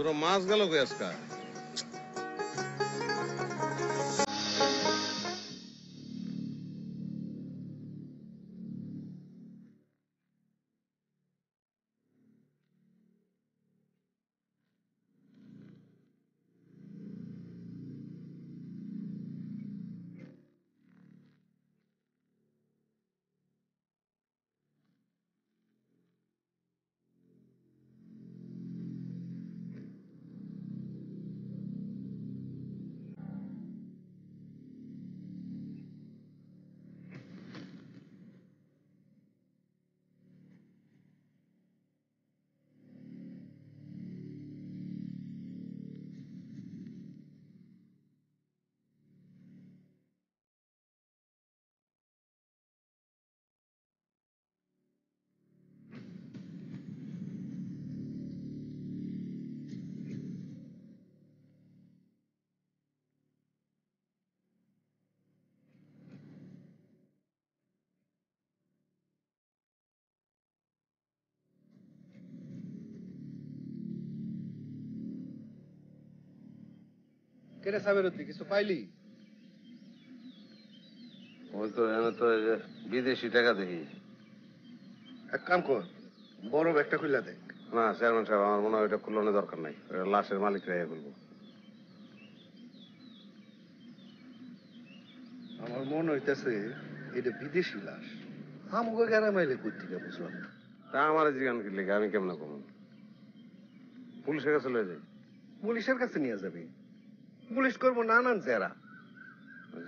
তোর মাছ গেল কে আজকা? কেরে সাবেরুদ্দি কিছু পাইলি? ওই তো এনে তো বিদেশি টাকা দেখি। এক কাম কর, বড় ব্যাগটা খুললা দেখ। না চেয়ারম্যান সাহেব, আমার মনে হয় ওইটা খুলনের দরকার নাই, লাশের মালিক রেখে খুলবো। আমার মনে হইতেছে এটা বিদেশি লাশ। আমাকে গ্যারামাইলে কোথেকে বুঝলাম না। তা আমার জিজ্ঞান কি লেগে, আমি কেমন কমন? পুলিশের কাছে লয়ে যাই। পুলিশের কাছে নিয়ে যাবি? পুলিশ করবো নানান জেরা।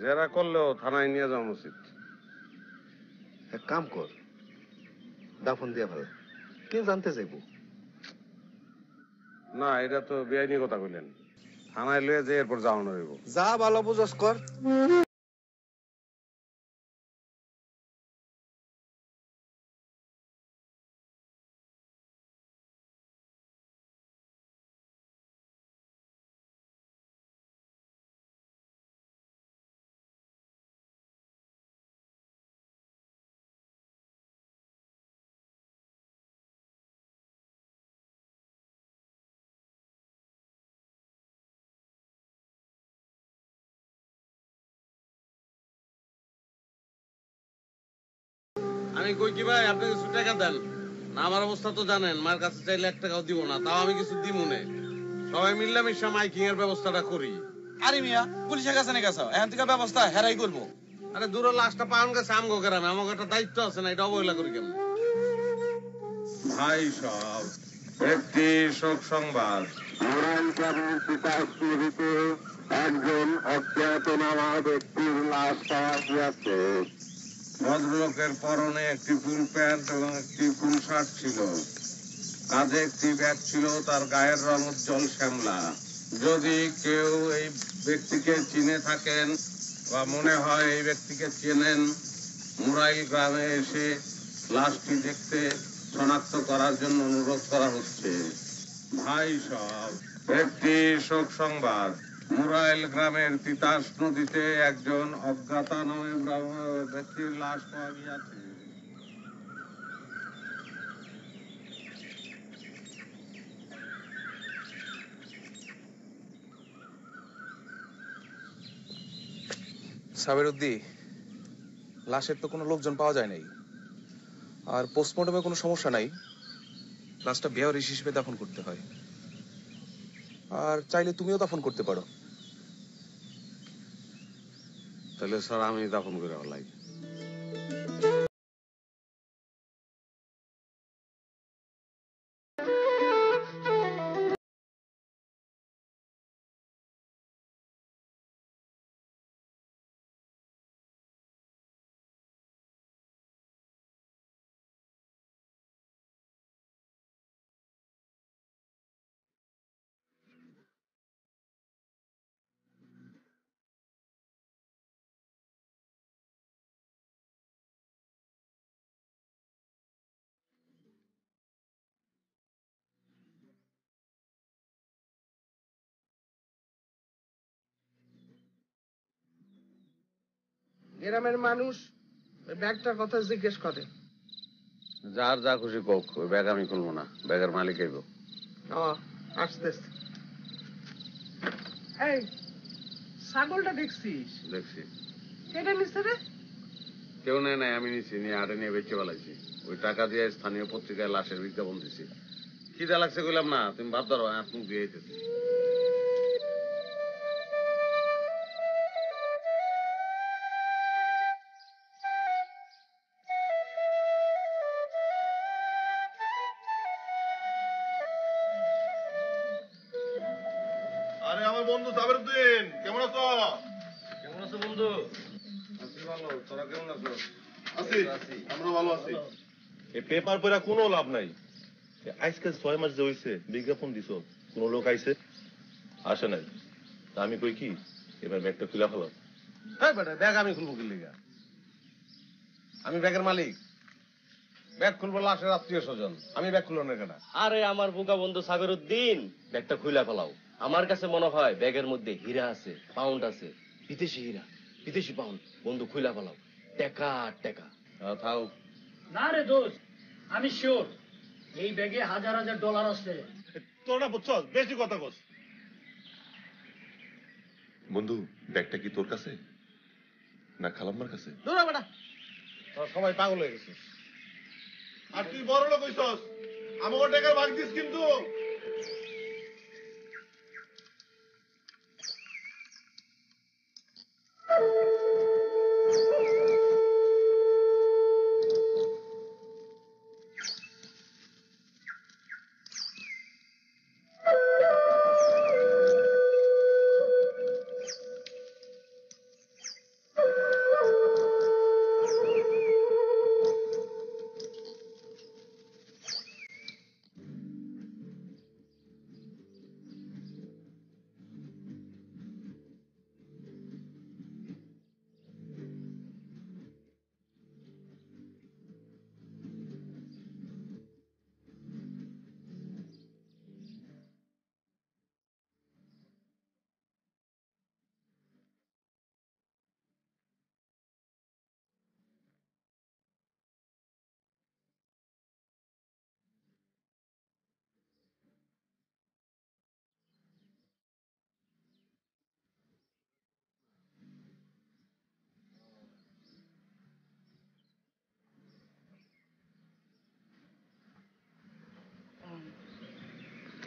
জেরা করলেও থানায় নিয়ে যাওয়া উচিত। এক কাম কর, দাফন দিয়া ভালো। কে জানতে যাইব? না, এটা তো বেআইনি কথা কইলেন। থানায় লয়ে যে এরপর যাওয়ানো হইব। যা ভালো বুঝস কর। আমি কই কি ভাই, আপনি কিছু টাকা দেন না। আমার অবস্থা তো জানেন, মার কাছে চাইলে 1 টাকাও দিব না, তাও আমি কিছু দিব না। সবাই মিল্লামিশা মাইকিং এর ব্যবস্থাটা করি। আরে মিয়া, পুলিশের কাছে নিয়ে গেছো, এখন থেকে ব্যবস্থা হেরাই করবো। আরে দূরে লাশটা পাওয়ান গেছে আমগো গ্রামে, আমাকে একটা দায়িত্ব আছে না, এটা অবহেলা করি কেমন? ভাই সব একটি শোক সংবাদ। একজন অজ্ঞাতনামা ব্যক্তির লাশ পাওয়া গিয়েছে। ভদ্রলোকের পরনে একটি ফুল প্যান্ট এবং একটি ফুল শার্ট ছিল। কাঁধে একটি ব্যাগ ছিল, তার গায়ের রং উজ্জ্বল শ্যামলা। যদি কেউ এই ব্যক্তিকে চিনে থাকেন বা মনে হয় এই ব্যক্তিকে চেনেন, মুরাইল গ্রামে এসে লাশটি দেখতে শনাক্ত করার জন্য অনুরোধ করা হচ্ছে। ভাই সব একটি শোক সংবাদ। মুরাইল গ্রামের তিতাস নদীতে একজন অজ্ঞাতনামা ব্যক্তির লাশ পাওয়া গিয়েছে। সাবেরুদ্দি, লাশের তো কোনো লোকজন পাওয়া যায় নাই, আর পোস্টমর্টমে কোনো সমস্যা নাই। লাশটা বেয়ারিশ হিসেবে দাফন করতে হয়, আর চাইলে তুমিও দাফন করতে পারো। তাহলে স্যার আমি দাফন করে ফেলাই। গ্রামের মানুষ ব্যাগটার কথা জিজ্ঞেস করে। যার যা খুশি কোক, ওই ব্যাগ আমি খুলবো না, ব্যাগের মালিক আইব। আসতে এই ছাগলটা দেখছিস? দেখছি। কেটে নিচ্ছে রে? কেউ নেয় নাই, আমি নিছি, নিয়ে আটে নিয়ে বেঁচে ফেলাইছি। ওই টাকা দিয়ে স্থানীয় পত্রিকায় লাশের বিজ্ঞাপন দিছি। খিদা লাগছে কইলাম না, তুমি ভাত ধরো, হাত মুখ দিয়ে যেতেছি। আরে আমার বন্ধু সাবেরউদ্দিন, কেমন আছো? কেমন আছো বন্ধু? আছি ভালো, তোরা কেমন আছো? আছি, আমরা ভালো আছি। এই পেপার পড়া কোনো লাভ নাই। আজকে 6 মাস যে হইছে বিজ্ঞাপন দিছো, কোন লোক আইছে? আসে নাই। তা আমি কই কি, এবার ব্যাগটা খুলে ফেলো। হ্যাঁ বেটা, ব্যাগ আমি খুলবো কি লিগা? আমি ব্যাগের মালিক। ব্যাগ খুলবো লাশের আত্মীয় স্বজন, আমি ব্যাগ খুলবো না কেন? আরে আমার বোকা বন্ধু সাগরউদ্দিন, ব্যাগটা খুইলা ফেলাও। আমার কাছে মনে হয় ব্যাগের মধ্যে হীরা আছে, পাউন্ড আছে, বিদেশি হীরা, বিদেশি পাউন্ড। বন্ধু খুইলা ফেলাও, টাকা টাকা। থাও। না রে দোস্ত, আমি শিওর এই ব্যাগে হাজার হাজার ডলার আছে। তোরা বুঝছস, বেশি কথা কস। বন্ধু, ব্যাগটা কি তোর কাছে না খালাম্মার কাছে? দূর হ বেটা, তোরা সবাই পাগল হয়ে গেছিস। আর তুই বড় লোক হইছস, আমাকে টাকার ভাগ দিস কিন্তু।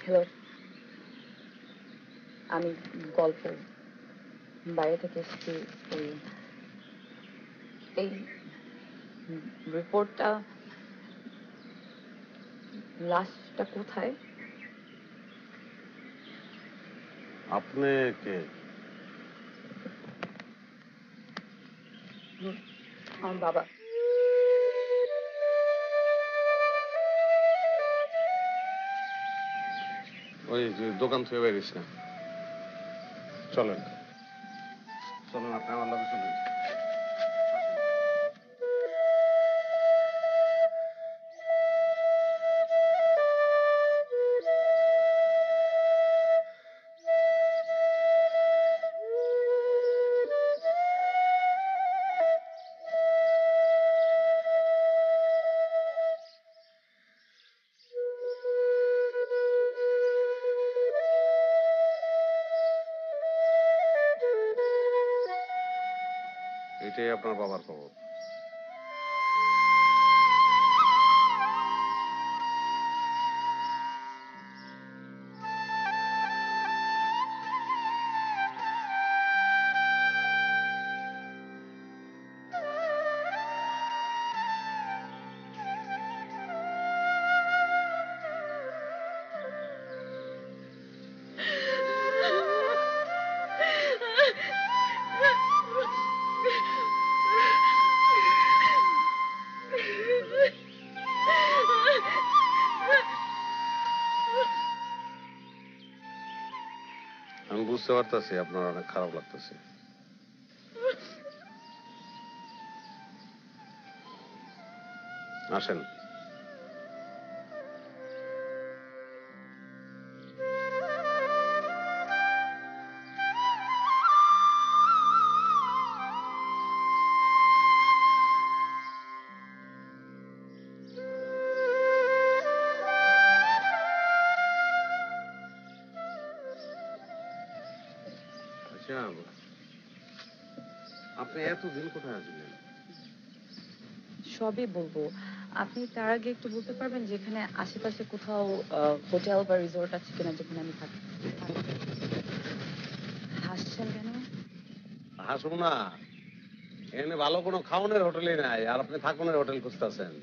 হ্যালো, আমি গল্প বাইরে থেকে এসেছি। এই রিপোর্টটা, লাশটা কোথায়? আপনি কে? আমার বাবা। ওই যে দোকান থেকে বেরিস না, চলেন চলেন, আপনি আমার লগে চলেন। এটাই আপনার বাবার খবর। আমি বুঝতে পারতেছি আপনার অনেক খারাপ লাগতেছে। আসেন। সাহেব, আপনি এতদিন কোথায় ছিলেন? সবই বলবো। আপনি তার আগে একটু বলতে পারবেন যেখানে আশেপাশে কোথাও হোটেল বা রিসোর্ট আছে কিনা যেখানে আমি থাকি? হাসছেন কেন? হাসুন না, এখানে ভালো কোনো খাওয়ানোর হোটেলই নাই, আর আপনি থাকুনের হোটেল খুঁজতেছেন।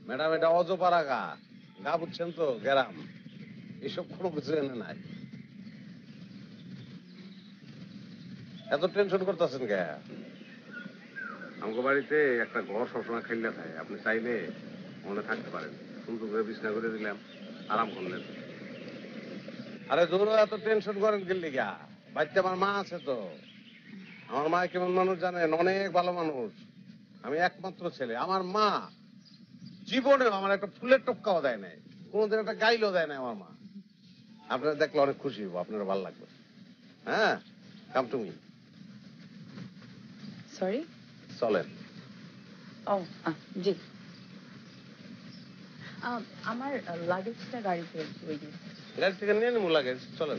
ম্যাডাম, এটা অজপাড়া গা বুঝছেন তো, গ্রাম, এসব কোনো কিছু এনে নাই। এত টেনশন করতেছেন কে? আমাকে বাড়িতে একটা ঘর সবসময় খেললে থাকে, আপনি চাইলে মনে থাকতে পারেন। সুন্দর করে বিছনা করে দিলাম, আরাম করলেন। আরে দূর, এত টেনশন করেন কি লিগা? বাড়িতে আমার মা আছে তো। আমার মা কেমন মানুষ জানেন? অনেক ভালো মানুষ। আমি একমাত্র ছেলে। আমার মা জীবনেও আমার একটা ফুলের টপকাও দেয় নাই, কোনোদিন একটা গাইলও দেয় নাই আমার মা। আপনারা দেখলে অনেক খুশি হবো, আপনারা ভালো লাগবে। হ্যাঁ, কাম টু মি। সরি। চলেন। ও জি, আমার লাগেজটা গাড়িতে রেডি। গাড়ি থেকে নিয়ে নেবো লাগেজ, চলেন।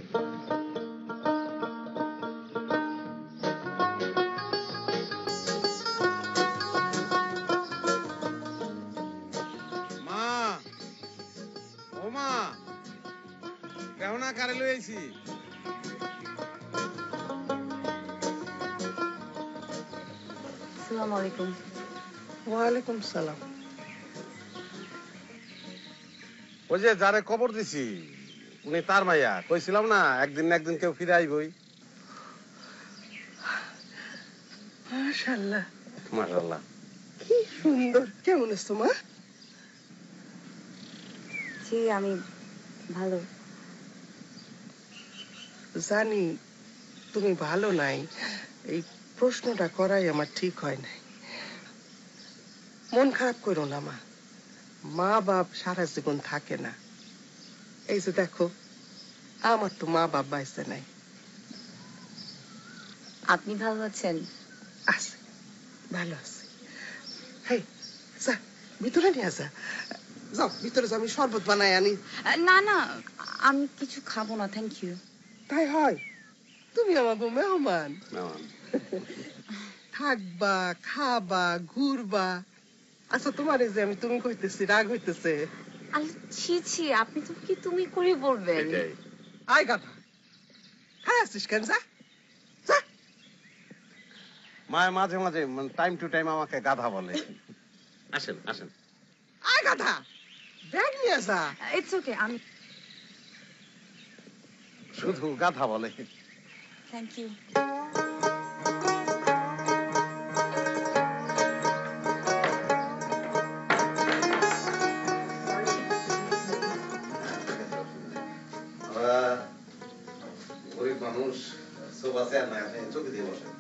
মা, ও মা, কেমন কারে লইছি? আসসালামু আলাইকুম। ওয়ালাইকুম সালাম। ওই যে যারে খবর দিছি উনি তার মাইয়া, কইছিলাম না একদিন না একদিন কেউ ফিরে আইবই। মাশাআল্লাহ, মাশাআল্লাহ। কি সুন্দর। কেমন আছো মা? জি, আমি ভালো। জানি তুমি ভালো নাই, এই প্রশ্নটা করাই আমার ঠিক হয় নাই। মন খারাপ করো না মা, মা বাপ সারা জীবন থাকে না। এই যে দেখো, আমার তো মা বাপ বাইসে নাই। আপনি ভালো আছেন? আছে, ভালো আছে। হেই, যা ভিতরে নিয়ে যা। যাও ভিতরে যাও, আমি শরবত বানাই আনি। না না, আমি কিছু খাবো না, থ্যাংক ইউ। তাই হয়? তুমি আমাকে মেহমান, থাকবা, খাবা, ঘুরবা। আচ্ছা, তোমার এই যে আমি তুমি কইতেছি, রাগ হইতেছে? ছি ছি, আপনি তো কি তুমি করে বলবেন? আয় গাধা, খাই আসছিস কেন? যা যা। মায় মাঝে মাঝে টাইম টু টাইম আমাকে গাধা বলে। আসেন আসেন। আয় গাধা, ব্যাগ নিয়ে যা। ইটস ওকে, আমি শুধু গাধা বলে। Thank you. গরিব মানুষ, সোফা চেয়ার নাই, আপনি চোখে দিয়ে বসেন।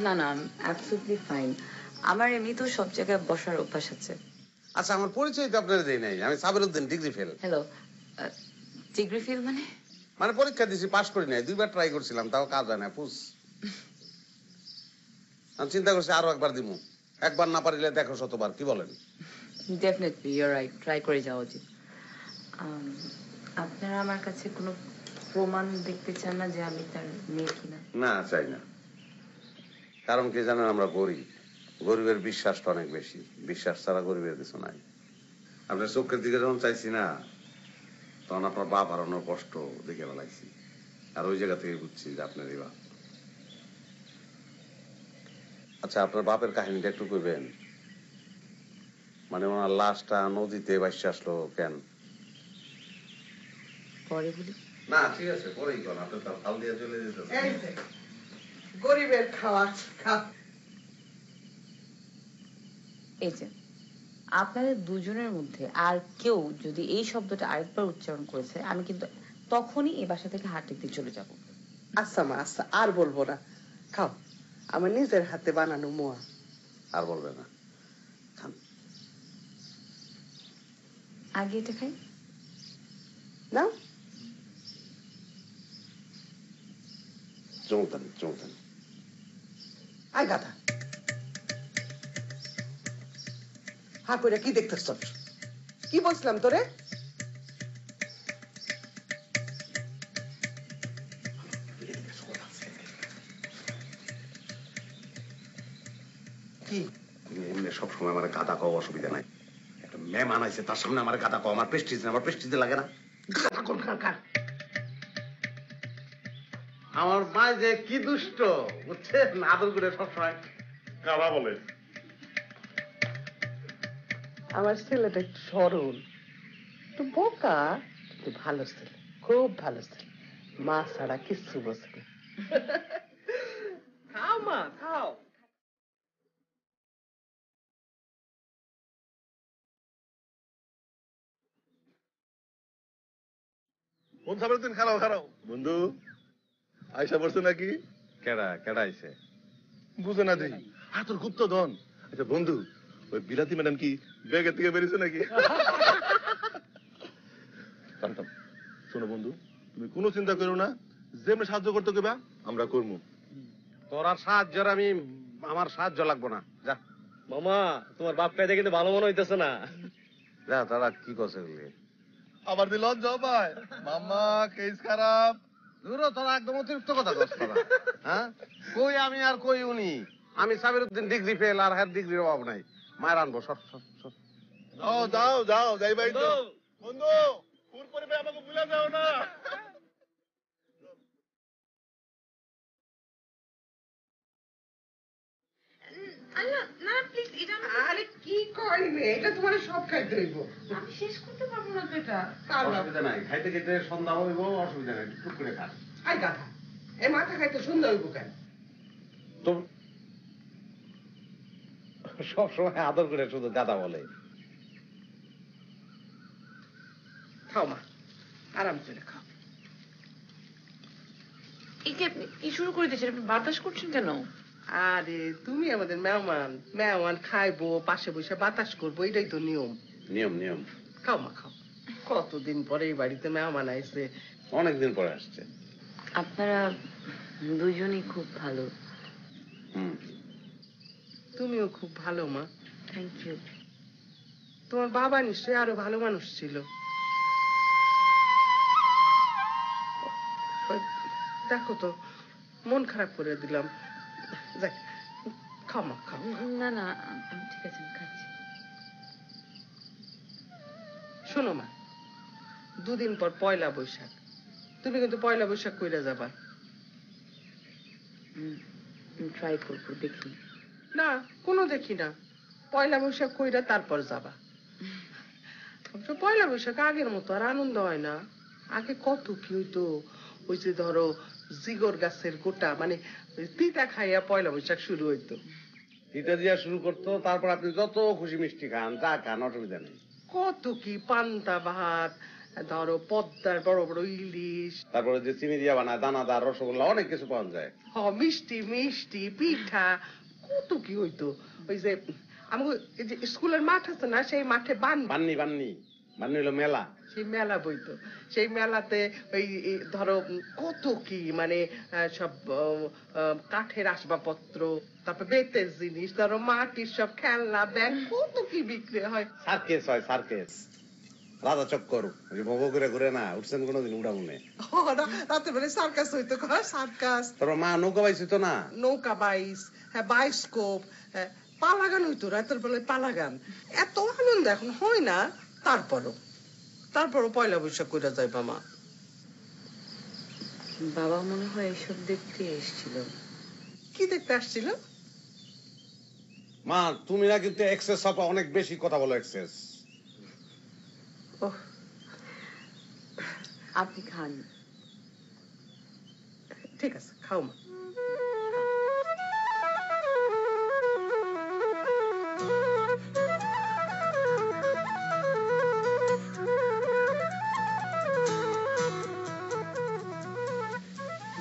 না না, অ্যাবসলিউটলি ফাইন। আমার এমনিতেও সব জায়গায় বসার অভ্যাস আছে। আচ্ছা, আমার পরিচয় তো আপনারা দেই নাই। আমি Sabiruddin, degree fail. Hello, degree fail মানে? মানে পরীক্ষা দিছি, পাশ করি নাই, 2বার ট্রাই করছিলাম, তাও কাজ হয় না, পুষ। আমি চিন্তা করছি আরো একবার দিমু, একবার না পারিলে দেখো শতবার, কি বলেন? Definitely you are right, try করে যাওয়া উচিত। আপনারা আমার কাছে কোনো প্রমাণ দেখতে চান না যে আমি তার মেয়ে কিনা? না, চাই না। কারণ কি জানেন, আমরা গরিব, গরিবের বিশ্বাসটা অনেক বেশি, বিশ্বাস ছাড়া গরিবের কিছু নাই। আপনার চোখের দিকে যখন চাইছি না, তখন আপনার বাপ হারানোর কষ্ট দেখে বেলাইছি, আর ওই জায়গা থেকে বুঝছি যে আপনারই বাপ। আচ্ছা, আপনার বাপের কাহিনীটা একটু কইবেন? মানে ওনার লাশটা নদীতে ভাসে আসলো কেন? পরে বলি। না ঠিক আছে, পরেই কোন, আপনি তো ফাল দিয়ে চলে যেতে। এই যে গরিবের খাওয়া খা। এই যে আপনাদের দুজনের মধ্যে আর কেউ যদি এই শব্দটা আরেকবার উচ্চারণ করেছে, আমি কিন্তু তখনই এই বাসা থেকে হাঁটতে দিয়ে চলে যাব। আচ্ছা মা, আচ্ছা, আর বলবো না। খাও, আমার নিজের হাতে বানানো মোয়া। আর বলবে না, খান। আগে এটা খাই। নাও। চমকান চমকান। আয় গাধা, হা করে কি দেখতেছ? কি বলছিলাম তোরে? কি এমনি সবসময় আমার গাদা কও অসুবিধা নাই, একটা মেহমান আছে তার সামনে আমার গাদা কও, আমার প্রেস্টিজে লাগে না? গাধা কোনখানকার? আমার মা যে কি দুষ্ট বুঝছেন, আদর করে সবসময় কারা বলে? আমার ছেলেটা একটু সরল, একটু বোকা, একটু ভালো ছেলে, খুব ভালো ছেলে, মা ছাড়া কিচ্ছু বোঝে না। খাও মা খাও। কোন সাবের দিন খারাও খারাও বন্ধু আয়সা পড়ছে নাকি? কেডা আইছে? বুঝে না দেখি আর তোর গুপ্ত ধন। আচ্ছা বন্ধু, ওই বিলাতি ম্যাডাম কি ব্যাগের থেকে বেরিয়েছে নাকি? জানতাম। শোনো বন্ধু, তুমি কোনো চিন্তা করো না, যেমনি সাহায্য করতে কেবা আমরা করবো। তোর আর সাহায্যের আমার সাহায্য লাগবো না, যা। মামা তোমার বাপ কায়দা কিন্তু ভালো মনে হইতেছে না। যা, তারা কি করছে? আবার দিল জব ভাই মামা কেস খারাপ। দূর তোরা একদম অতিরিক্ত কথা কস তোরা। হ্যাঁ, কই আমি আর কই উনি? আমি সাবিরউদ্দিন ডিগ্রি ফেল, আর হ্যাঁ ডিগ্রির অভাব নাই। মায়ের আনবো, সর সর সর। যাও যাই ভাই তো বন্ধু, ফুল পরিবে আমাকে ভুলে যাও না। আরে কি করবে, এটা তোমার সব খাইতে হইব। আমি শেষ করতে পারবো না তো এটা। অসুবিধা নাই, খাইতে খাইতে সন্ধ্যা হইব, অসুবিধা নাই, টুক করে খা। আই গাধা, এই মাথা খাইতে সুন্দর হইব কেন? তো সবসময় আদর করে শুধু দাদা বলে। খাও মা, আরাম করে খাও। কি শুরু করে দিয়েছেন আপনি? বাতাস করছেন কেন? আরে তুমি আমাদের মেহমান, মেহমান খাইবো, পাশে বসে বাতাস করবো, এটাই তো নিয়ম। নিয়ম। খাও মা খাও। কতদিন পরে এই বাড়িতে মেহমান আইছে। অনেকদিন পরে আসছে। আপনারা দুজনই খুব ভালো। তুমিও খুব ভালো মা। Thank you. তোমার বাবা নিশ্চয়ই আরো ভালো মানুষ ছিল। দেখো তো, মন খারাপ করে দিলাম। যাক, খাও মা খাও। না না, আমি ঠিক আছে, আমি খাচ্ছি। শোনো মা, দুদিন পর পয়লা বৈশাখ, তুমি কিন্তু পয়লা বৈশাখ কইরা যাবা। ট্রাই করবো, দেখি। না, কোনো দেখি না, পয়লা বৈশাখ কইরা তারপর যাবা। পয়লা বৈশাখ আগের মতো আর আনন্দ হয় না। আগে কত কি হইতো, ওই যে ধরো জিগর গাছের গোটা, মানে তিতা খাইয়া পয়লা বৈশাখ শুরু হইতো। তিতা দিয়া শুরু করতো, তারপর আপনি যত খুশি মিষ্টি খান, যা খান, অসুবিধা নেই। কত কি পান্তা ভাত, ধরো পদ্মার বড় বড় ইলিশ, তারপরে যে চিনি দিয়া বানায় দানাদার রসগোল্লা, অনেক কিছু পাওয়া যায়। মিষ্টি মিষ্টি পিঠা, কত কি হইতো। ওই যে আমাকে যে স্কুলের মাঠ আছে না, সেই মাঠে বান্নি হলো মেলা। সেই মেলা বইতো, সেই মেলাতে ওই ধরো কত কি, মানে সব কাঠের আসবাবপত্র, তারপর বেতের জিনিস, ধরো মাটির সব খেলনা ব্যাগ, কত কি বিক্রি হয়। সার্কেস হয়, সার্কেস। রাজা চক্কর ভোগ করে ঘুরে না, উঠছেন কোনোদিন? উড়া মনে রাতে বেলা সার্কাস হইতো, সার্কাস। তোর মা নৌকা বাইস হইতো না? নৌকা বাইস, হ্যাঁ, বাইস্কোপ, পালাগান হইতো রাতের বেলায়, পালাগান। এত আনন্দ এখন হয় না। তারপরও পয়লা বৈশাখ কইরা যাইবা মা। বাবা মনে হয় এসব দেখতে এসেছিল। কি দেখতে আসছিল? মা তুমি না কিন্তু এক্সেস আপা, অনেক বেশি কথা বলো, এক্সেস। আপনি খান। ঠিক আছে, খাও মা।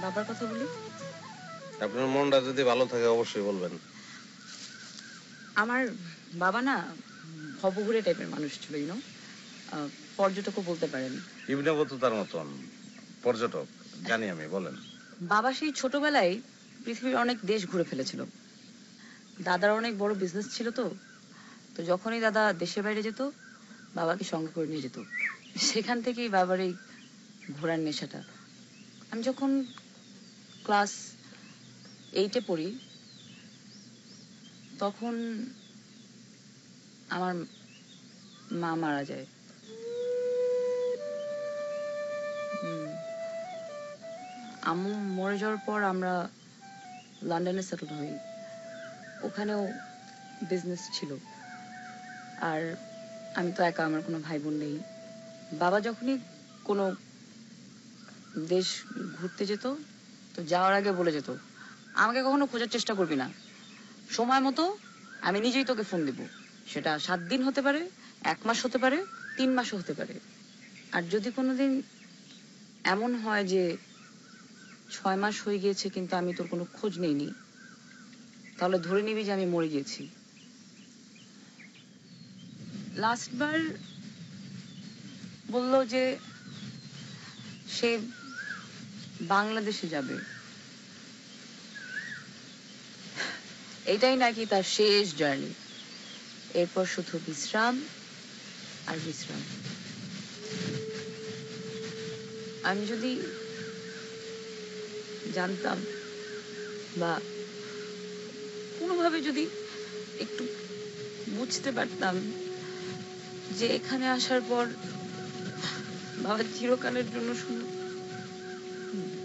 বাবার কথা বলি। আপনার মনটা যদি ভালো থাকে অবশ্যই বলবেন। আমার বাবা না ভবঘুরে টাইপের মানুষ ছিল, ইউনো, পর্যটকও বলতে পারেন। ইবনে বতুতার মতন পর্যটক, জানি আমি, বলেন। বাবা সেই ছোটবেলায় পৃথিবীর অনেক দেশ ঘুরে ফেলেছিল। দাদার অনেক বড় বিজনেস ছিল, তো যখনই দাদা দেশের বাইরে যেত, বাবাকে সঙ্গে করে নিয়ে যেত। সেখান থেকেই বাবার এই ঘোরার নেশাটা। আমি যখন ক্লাস 8-এ পড়ি, তখন আমার মা মারা যায়। আম্মু মরে যাওয়ার পর আমরা লন্ডনে সেটেল হই। ওখানেও বিজনেস ছিল। আর আমি তো একা, আমার কোনো ভাই বোন নেই। বাবা যখনই কোনো দেশ ঘুরতে যেত তো যাওয়ার আগে বলে যেত, আমাকে কখনো খোঁজার চেষ্টা করবি না, সময় মতো আমি নিজেই তোকে ফোন দেব। সেটা 7 দিন হতে পারে, 1 মাস হতে পারে, 3 মাসও হতে পারে। আর যদি কোনোদিন এমন হয় যে 6 মাস হয়ে গিয়েছে কিন্তু আমি তোর কোনো খোঁজ নেইনি, তাহলে ধরে নিবি যে আমি মরে গিয়েছি। লাস্টবার বললো যে সে বাংলাদেশে যাবে, এটাই নাকি তার শেষ জার্নি। এরপর শুধু বিশ্রাম আর বিশ্রাম। আমি যদি জানতাম বা কোনোভাবে যদি একটু বুঝতে পারতাম যে এখানে আসার পর বাবা চিরকালের জন্য শুধু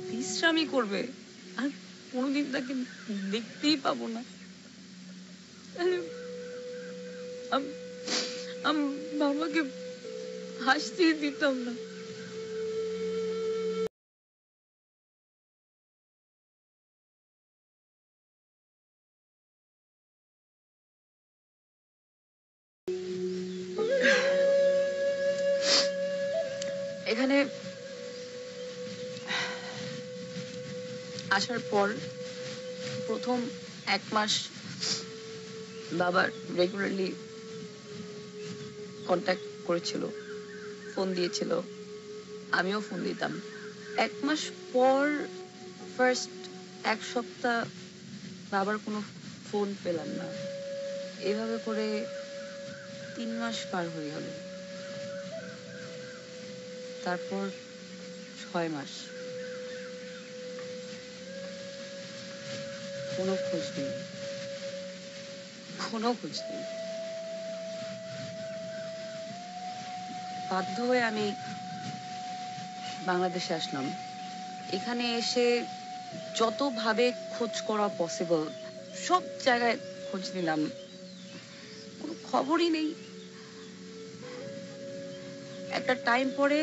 বিশ্রামই করবে আর কোনোদিন তাকে দেখতেই পাবো না, আমি বাবাকে হাসতেই দিতাম না। এখানে আসার পর প্রথম 1 মাস বাবা রেগুলারলি কন্ট্যাক্ট করেছিল, ফোন দিয়েছিল, আমিও ফোন দিতাম। 1 মাস পর ফার্স্ট 1 সপ্তাহ বাবার কোনো ফোন পেলাম না। এভাবে করে 3 মাস পার হয়ে গেল। তারপর 6 মাস কোনো খোঁজ নেই, কোনো খোঁজ নেই। বাধ্য হয়ে আমি বাংলাদেশে আসলাম। এখানে এসে যতভাবে খোঁজ করা পসিবল সব জায়গায় খোঁজ নিলাম, কোনো খবরই নেই। একটা টাইম পরে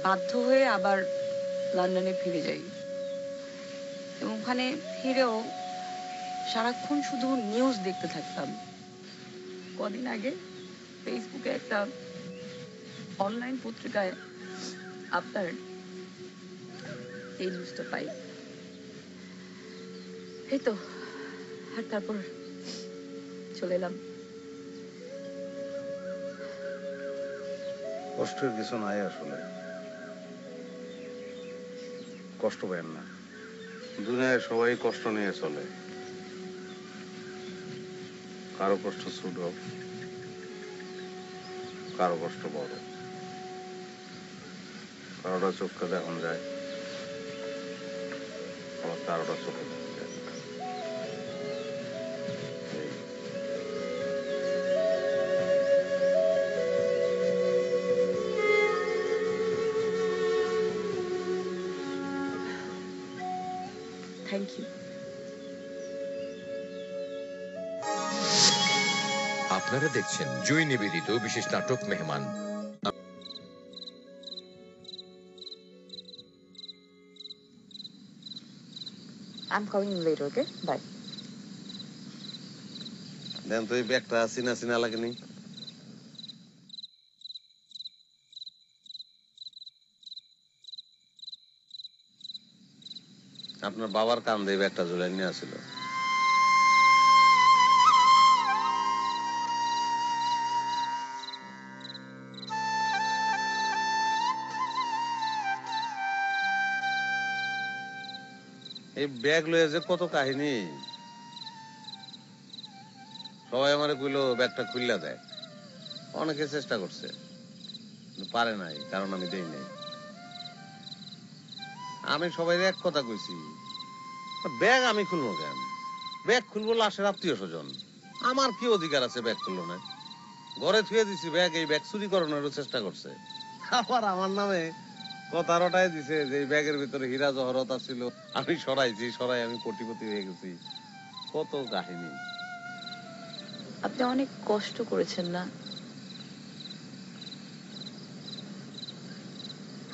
বাধ্য হয়ে আবার লন্ডনে ফিরে যাই এবং ওখানে ফিরেও সারাক্ষণ শুধু নিউজ দেখতে থাকতাম। কদিন আগে ফেসবুকে একটা অনলাইন পত্রিকায় আপনার এই নিউজটা পাই। এই তো, আর তারপর চলে এলাম। কষ্টের কিছু নাই আসলে, কষ্ট পেন না। দুনিয়ায় সবাই কষ্ট নিয়ে চলে, কারো কষ্ট ছোট, কারো কষ্ট বড়, কারোটা চোখকে দেখানো যায়, আবার কারোটা চোখে দেখা যায়। Thank you. আপনারা দেখছেন জয় নিবেদিত বিশেষ নাটক মেহমান। I'm calling you later, okay? Bye. দেন তো এই ব্যাগটা চিনা চিনা লাগেনি? আপনার বাবার কান্দে এই ব্যাগটা ঝুলাই নিয়ে আসছিল। এই ব্যাগ লয়ে যে কত কাহিনী। সবাই আমারে কইলো ব্যাগটা খুললা দেখ, অনেকে চেষ্টা করছে পারে নাই, কারণ আমি দেই নাই। আমি সবাই এক কথা কইছি, ব্যাগ আমি খুলবো কেন? ব্যাগ খুলবো লাশের আত্মীয় স্বজন, আমার কি অধিকার আছে ব্যাগ খুললো না? ঘরে থুয়ে দিছি ব্যাগ, এই ব্যাগ চুরি করানোর চেষ্টা করছে। আবার আমার নামে কথা রটাই দিছে যে এই ব্যাগের ভিতরে হীরা জহরত ছিল, আমি সরাইছি, সরাই আমি কোটিপতি হয়ে গেছি। কত কাহিনী। আপনি অনেক কষ্ট করেছেন না?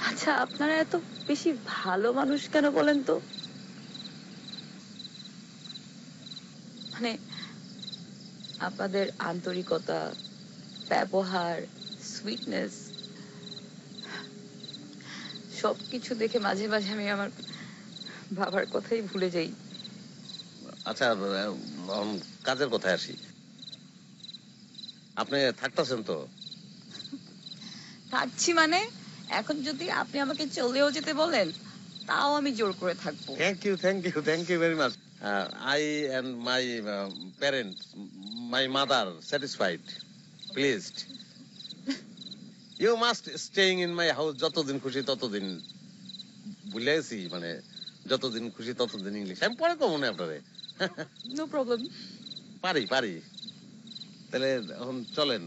আচ্ছা, আপনারা এত বেশি ভালো মানুষ কেন বলেন তো? মানে আপনাদের আন্তরিকতা, ব্যবহার, সুইটনেস সবকিছু দেখে মাঝে মাঝে আমি আমার বাবার কথাই ভুলে যাই। আচ্ছা, কাজের কথায় আসি। আপনি থাকতেছেন তো? থাকছি মানে? এখন যদি আপনি আমাকে চলেও যেতে বলেন তাও আমি জোর করে থাকবো। Thank you, thank you, thank you very much. I and my parents, my mother satisfied, pleased. You must staying in my house যতদিন খুশি ততদিন। ভুলে গেছি, মানে যতদিন খুশি ততদিন ইংলিশ। আমি পরে কমনে আপনারে। No problem. পারি পারি। তাহলে এখন চলেন,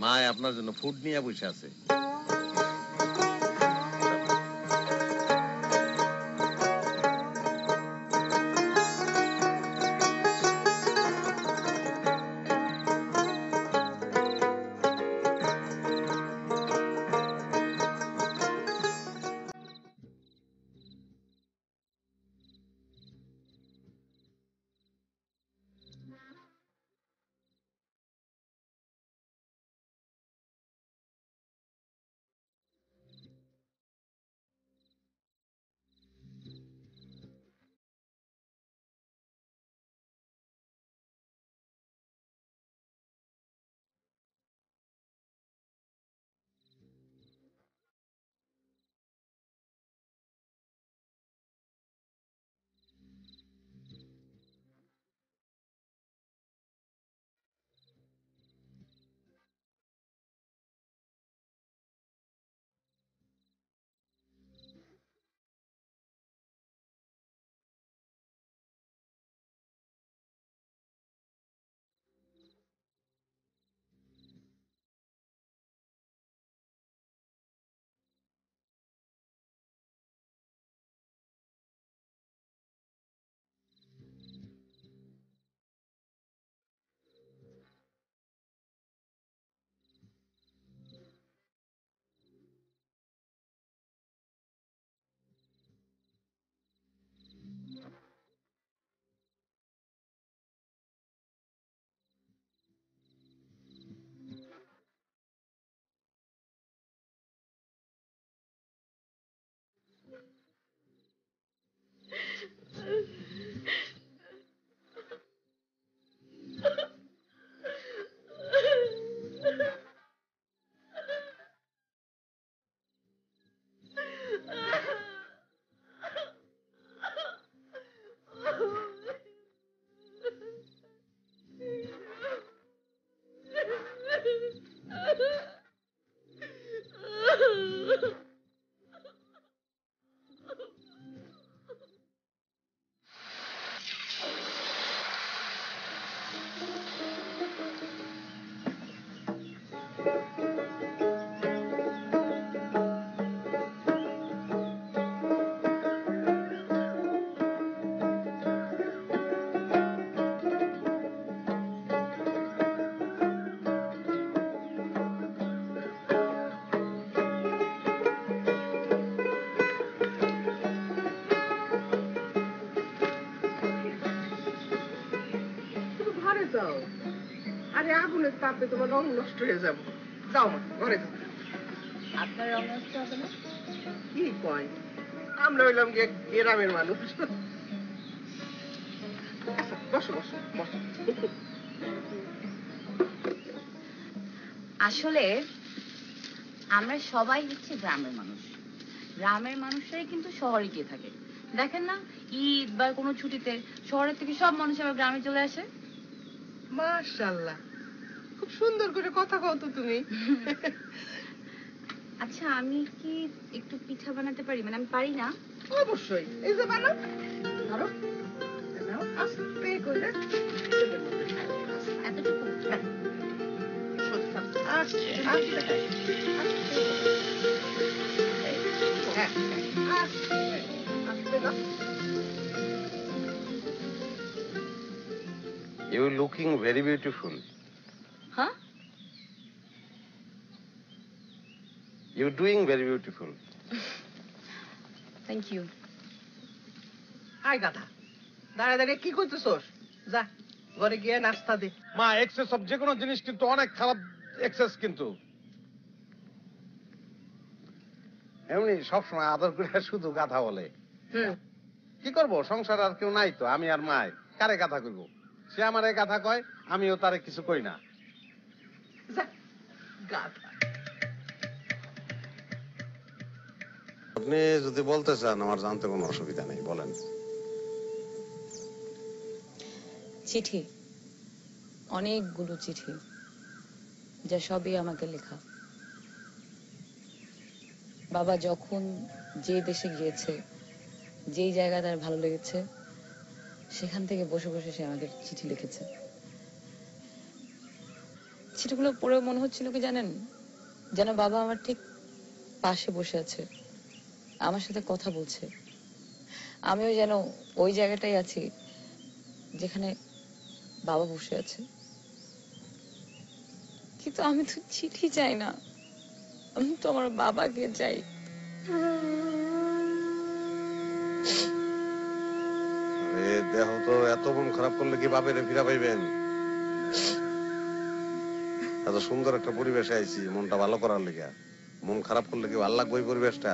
মা আপনার জন্য ফুড নিয়ে বসে আছে। যাও, আরে আগুনের তাপে তোমার রং নষ্ট হয়ে যাবো। যাও মা, ঘরে যাও। আপনার রং নষ্ট হবে না? কি কয়, আমরা হইলাম গিয়ে গ্রামের মানুষ। আচ্ছা, বসো বসো বসো। আসলে আমরা সবাই হচ্ছে গ্রামের মানুষ। গ্রামের মানুষরাই কিন্তু শহরে গিয়ে থাকে। দেখেন না, ঈদ বা কোনো ছুটিতে শহরের থেকে সব মানুষ আবার গ্রামে চলে আসে। মাশাআল্লাহ, খুব সুন্দর করে কথা কও তো তুমি। আচ্ছা, আমি কি একটু পিঠা বানাতে পারি? মানে আমি পারি না। অবশ্যই, এই যে বানাও, ধরো, আস্তে করে তেলের মধ্যে ছাড়ো। এতটুকু সোজা, আস্তে, আস্তে, আস্তে। হ্যাঁ, আস্তে, আস্তে না। You looking very beautiful. হ্যাঁ You doing very beautiful. Thank you আয় গাধা, দাঁড়া দাঁড়িয়ে কি করতেছোস? যা ঘরে গিয়ে নাস্তা দে। মা এক্সেস অফ যে কোনো জিনিস কিন্তু অনেক খারাপ এক্সেস কিন্তু। এমনি সবসময় আদর করে শুধু গাধা বলে। কি করব, সংসার আর কেউ নাই তো, আমি আর মায় কারে গাধা করবো? সে আমারে গাধা কয়, আমিও তারে কিছু কই না। যা গাধা। আপনি যদি বলতে চান আমার জানতে কোনো অসুবিধা নেই, বলেন। চিঠি, অনেকগুলো চিঠি, যা সবই আমাকে লেখা। বাবা যখন যে দেশে গিয়েছে, যেই জায়গা তার ভালো লেগেছে, সেখান থেকে বসে বসে সে আমাকে চিঠি লিখেছে। চিঠিগুলো পড়ে মনে হচ্ছিল কি জানেন, যেন বাবা আমার ঠিক পাশে বসে আছে, আমার সাথে কথা বলছে। আমিও যেন ওই জায়গাটাই আছি যেখানে বাবা বসে আছে। কিন্তু আমি তো চিঠি চাই না, আমি তো আমার বাবাকে চাই। দেহ তো এত মন খারাপ করলে কি বাপের ফিরা পাইবেন? এত সুন্দর একটা পরিবেশে আইছি মনটা ভালো করার লেগে, মন খারাপ করলে কি ভালো লাগবে ওই পরিবেশটা?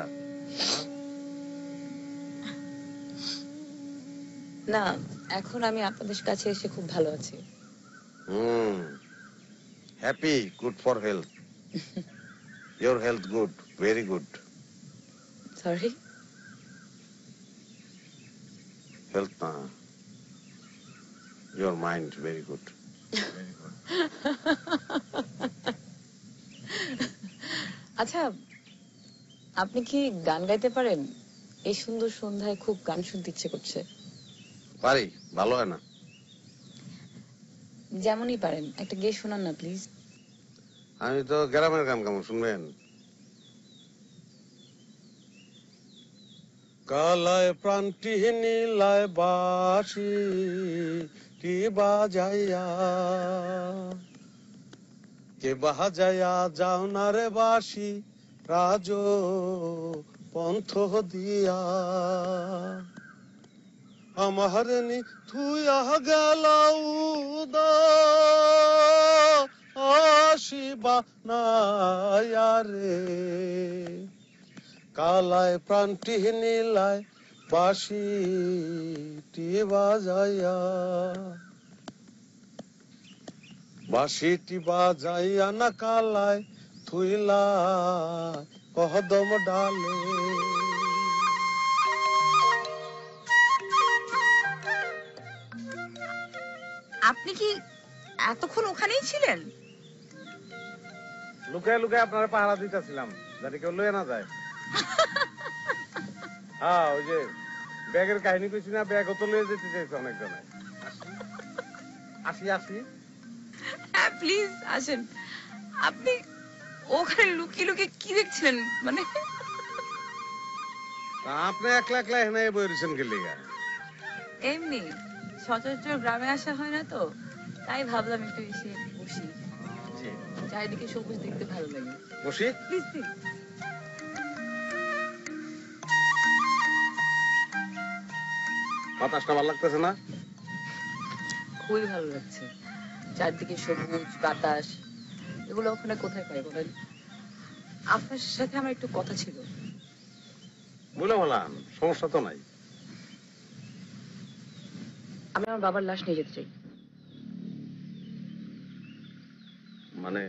না, এখন আমি আপনাদের কাছে এসে খুব ভালো আছি। Happy, good for health. Your health good, very good. Sorry, health না, ইয়োর মাইন্ড ভেরি গুড। আচ্ছা, আপনি কি গান গাইতে পারেন? এই সুন্দর সন্ধ্যায় খুব গান শুনতে ইচ্ছে করছে। পারি, ভালো হয় না? যেমনই পারেন একটা গেয়ে শোনান না প্লিজ। আমি তো গ্রামের গান গাবো, শুনবেন? কালায় প্রান্তি নীলায় বাসি টি বাজাইয়া, কে বাজাইয়া যাও না রে বাসি রাজ পন্থ দিয়া, আমার নি থুয়া গেলাও আসিবা না রে, কালায় প্রান্তি নীলায় বাঁশিটি বাজাইয়া, বাঁশিটি বাজাইয়া না কালায় থুইলা কদম ডালে। আপনি কি এতক্ষণ ওখানেই ছিলেন? লুকায় লুকায় আপনারা পাহারা দিতেছিলাম, যাতে কেউ লয়ে না যায়। হ্যাঁ, ওই যে ব্যাগের কাহিনী কইছি না, ব্যাগও তো লয়ে যেতে চাইছে অনেকজনে। আসি আসি, হ্যাঁ প্লিজ আসেন। আপনি ওখানে লুকিয়ে লুকিয়ে কি দেখছিলেন? মানে আপনি একলা একলা এখানে বই রয়েছেন কি লিগা? এমনি সচরাচর গ্রামে আসা হয় না তো, তাই ভাবলাম একটু এসে বসি। চারিদিকে সবুজ দেখতে ভালো লাগে। বসি? Please please. বাতাসটা ভালো লাগতেছে না? খুবই ভালো লাগছে, চারদিকে সবুজ বাতাস। এগুলো ওখানে কোথায় পাই বলেন? আপনার সাথে আমার একটু কথা ছিল। বলে বলাম, সমস্যা তো নাই। আমি আমার বাবার লাশ নিয়ে যেতে চাই। মানে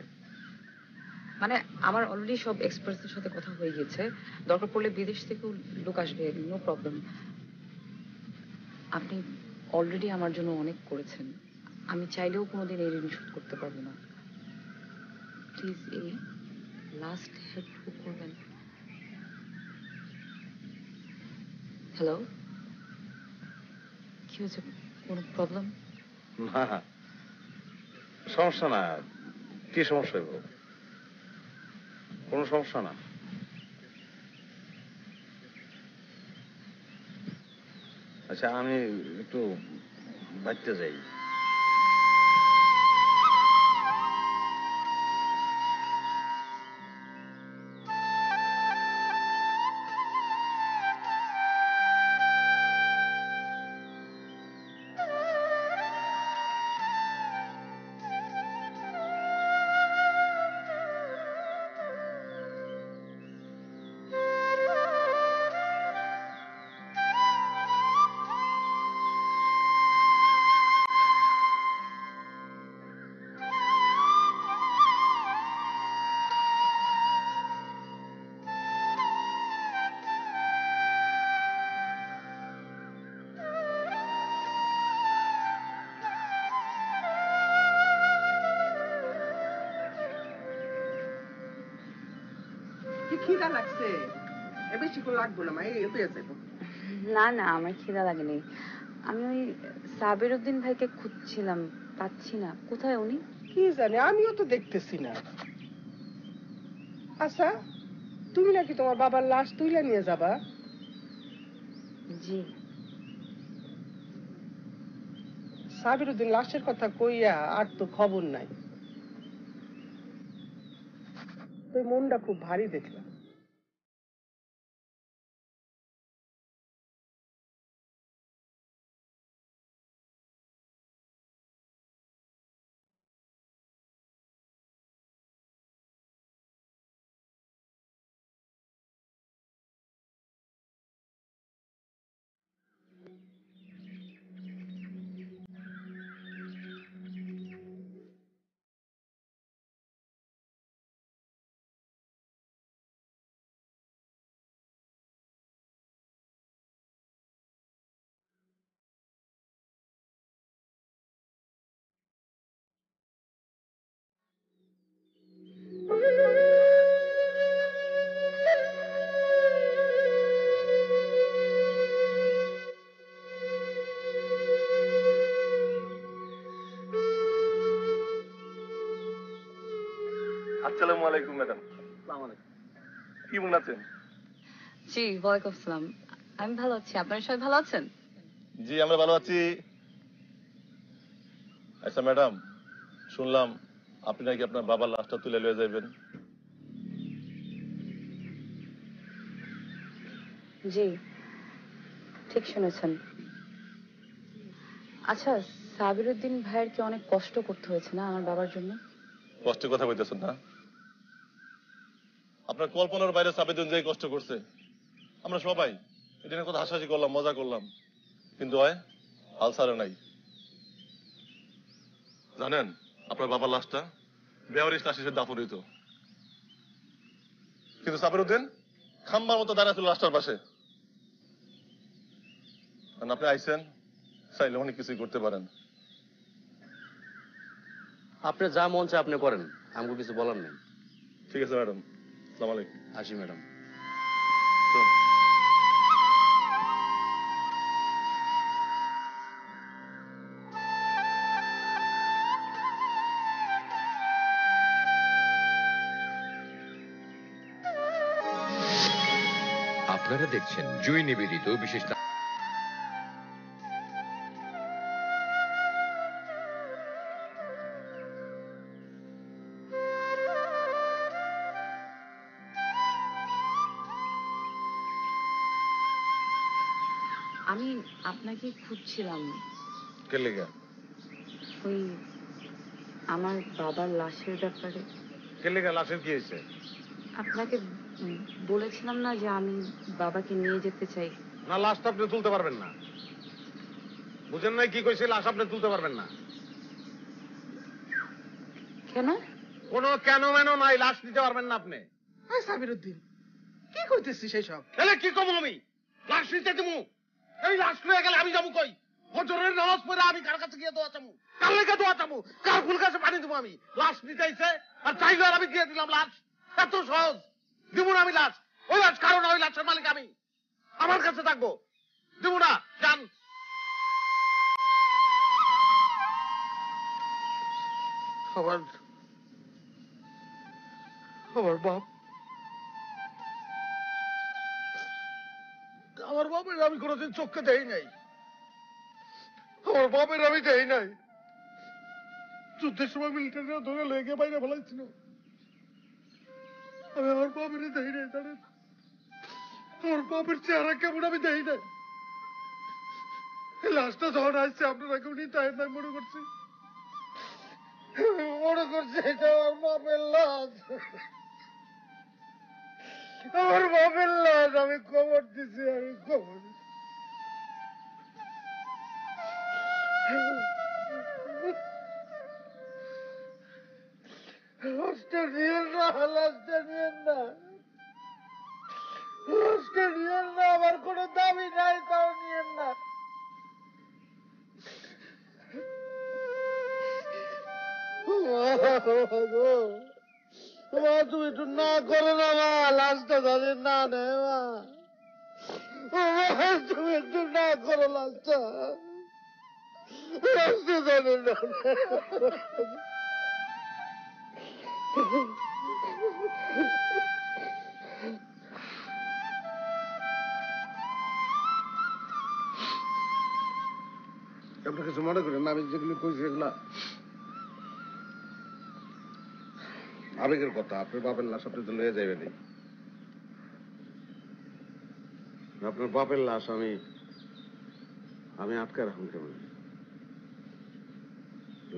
মানে আমার অলরেডি সব এক্সপার্টসদের সাথে কথা হয়ে গেছে, দরকার পড়লে বিদেশ থেকেও লোক আসবে, নো প্রবলেম। আপনি অলরেডি আমার জন্য অনেক করেছেন, আমি চাইলেও কোনোদিন এই ঋণ শোধ করতে পারবো না। প্লিজ এই লাস্ট হেল্প করবেন। হ্যালো, কি হয়েছে? কোনো প্রবলেম? না সমস্যা না। কি সমস্যা হইব? কোনো সমস্যা না। আচ্ছা আমি একটু বাইতে যাই। খিদা লাগছে? বেশিক্ষণ লাগবো না মা, এই হয়ে যাবো। না না, আমার খিদা লাগেনি। আমি ওই সাবির উদ্দিন ভাইকে খুঁজছিলাম, পাচ্ছি না। কোথায় উনি? কি জানি, আমিও তো দেখতেছি না। আচ্ছা, তুমি নাকি তোমার বাবার লাশ তুলে নিয়ে যাবা? জি। সাবির উদ্দিন লাশের কথা কইয়া আর তো খবর নাই। তোর মনটা খুব ভারী দেখলাম। আসসালামু আলাইকুম ম্যাডাম। কেমন আছেন? জি, ওয়ালাইকুম আসসালাম। আমি ভালো আছি, আপনারা সবাই ভালো আছেন? জি আমরা ভালো আছি। আচ্ছা ম্যাডাম, শুনলাম আপনি নাকি আপনার বাবার লাশটা তুলে লয়ে যাবেন। জি, ঠিক শুনেছেন। আচ্ছা, সাবির উদ্দিন ভাইয়ের কি অনেক কষ্ট করতে হয়েছে না আমার বাবার জন্য? কষ্টের কথা কইতেছেন না? আপনার কল্পনার বাইরে সাবিদুন যে কষ্ট করছে, আমরা সবাই এটা নিয়ে কথা হাসাহাসি করলাম, মজা করলাম, কিন্তু হাল ছাড়ে নাই। জানেন আপনার বাবার লাশটা বেওয়ারিশ লাশ হিসেবে দাফন হইতো, কিন্তু সাবির উদ্দিন খাম্বার মতো দাঁড়া ছিল লাশটার পাশে। আপনি আইসেন, চাইলে অনেক কিছুই করতে পারেন। আপনি যা মন চায় আপনি করেন, আমাকে কিছু বলার নেই। ঠিক আছে ম্যাডাম, আসসালামু আলাইকুম। আসি ম্যাডাম। আপনারা দেখছেন জুই নিবেদিত বিশেষ আমি আপনাকে খুঁজছিলাম। কে লেগে? ওই আমার বাবার লাশের ব্যাপারে। কে লেগে? লাশের কি হয়েছে? আপনাকে বলেছিলাম না যে আমি বাবাকে নিয়ে যেতে চাই। না, লাশটা আপনি তুলতে পারবেন না। বুঝেন নাই কি কইছে? লাশ আপনি তুলতে পারবেন না। কেন? কোনো কেন মেন নাই, লাশ নিতে পারবেন না আপনি। সাবির উদ্দিন, কি কইতেছিস এইসব? তাহলে কি কম আমি? লাশ নিতে দেবো? এই লাশ লয়ে গেলে আমি যাবো কই? ফজরের নামাজ পড়ে আমি কার কাছে গিয়ে দোয়া চামু? কার লেগে দোয়া চামু? কার ফুল কাছে পানি দেবো আমি? লাশ নিতে আইছে আর চাইলে আর আমি দিয়ে দিলাম লাশ? এত সহজ? দিব না আমি লাশ। ওই লাশ কারণ ওই লাশের মালিক আমি, আমার কাছে থাকবো। দিব না, জান। আমার আমার বাপ আমার বাপের আমি কোনোদিন চোখকে দেই নাই। আমার বাপের আমি দেই নাই। যুদ্ধের সময় মিলিটারিরা ধরে লেগে বাইরে ফেলাইছিল। আমি আমার বাপের দেই নাই, জানেন? আমার বাপের চেহারা কেমন আমি দেই নাই। লাশটা যখন আসছে আপনারা কেউ নিতে নাই মনে করছি, মনে করছে এটা আমার বাপের লাশ। আমার বাপের লাশ আমি কবর দিছি, আমি কবর লাশটা নিয়েন না, লাশটা নিয়েন না, লাশটা নিয়েন না। আমার কোনো দাবি নাই, তাও নিয়েন না। মা তুমি একটু না করো না, মা লাশটা তাদের না নেয়। মা তুমি একটু না করো, লাশটা লাশটা তাদের না নেয়। আপনি কিছু মনে করেন না, আমি যেগুলো কইছি এগুলা আবেগের কথা। আপনার বাপের লাশ আপনি তো লয়ে যাবেন। আপনার বাপের লাশ আমি আটকে রাখুন কেমন?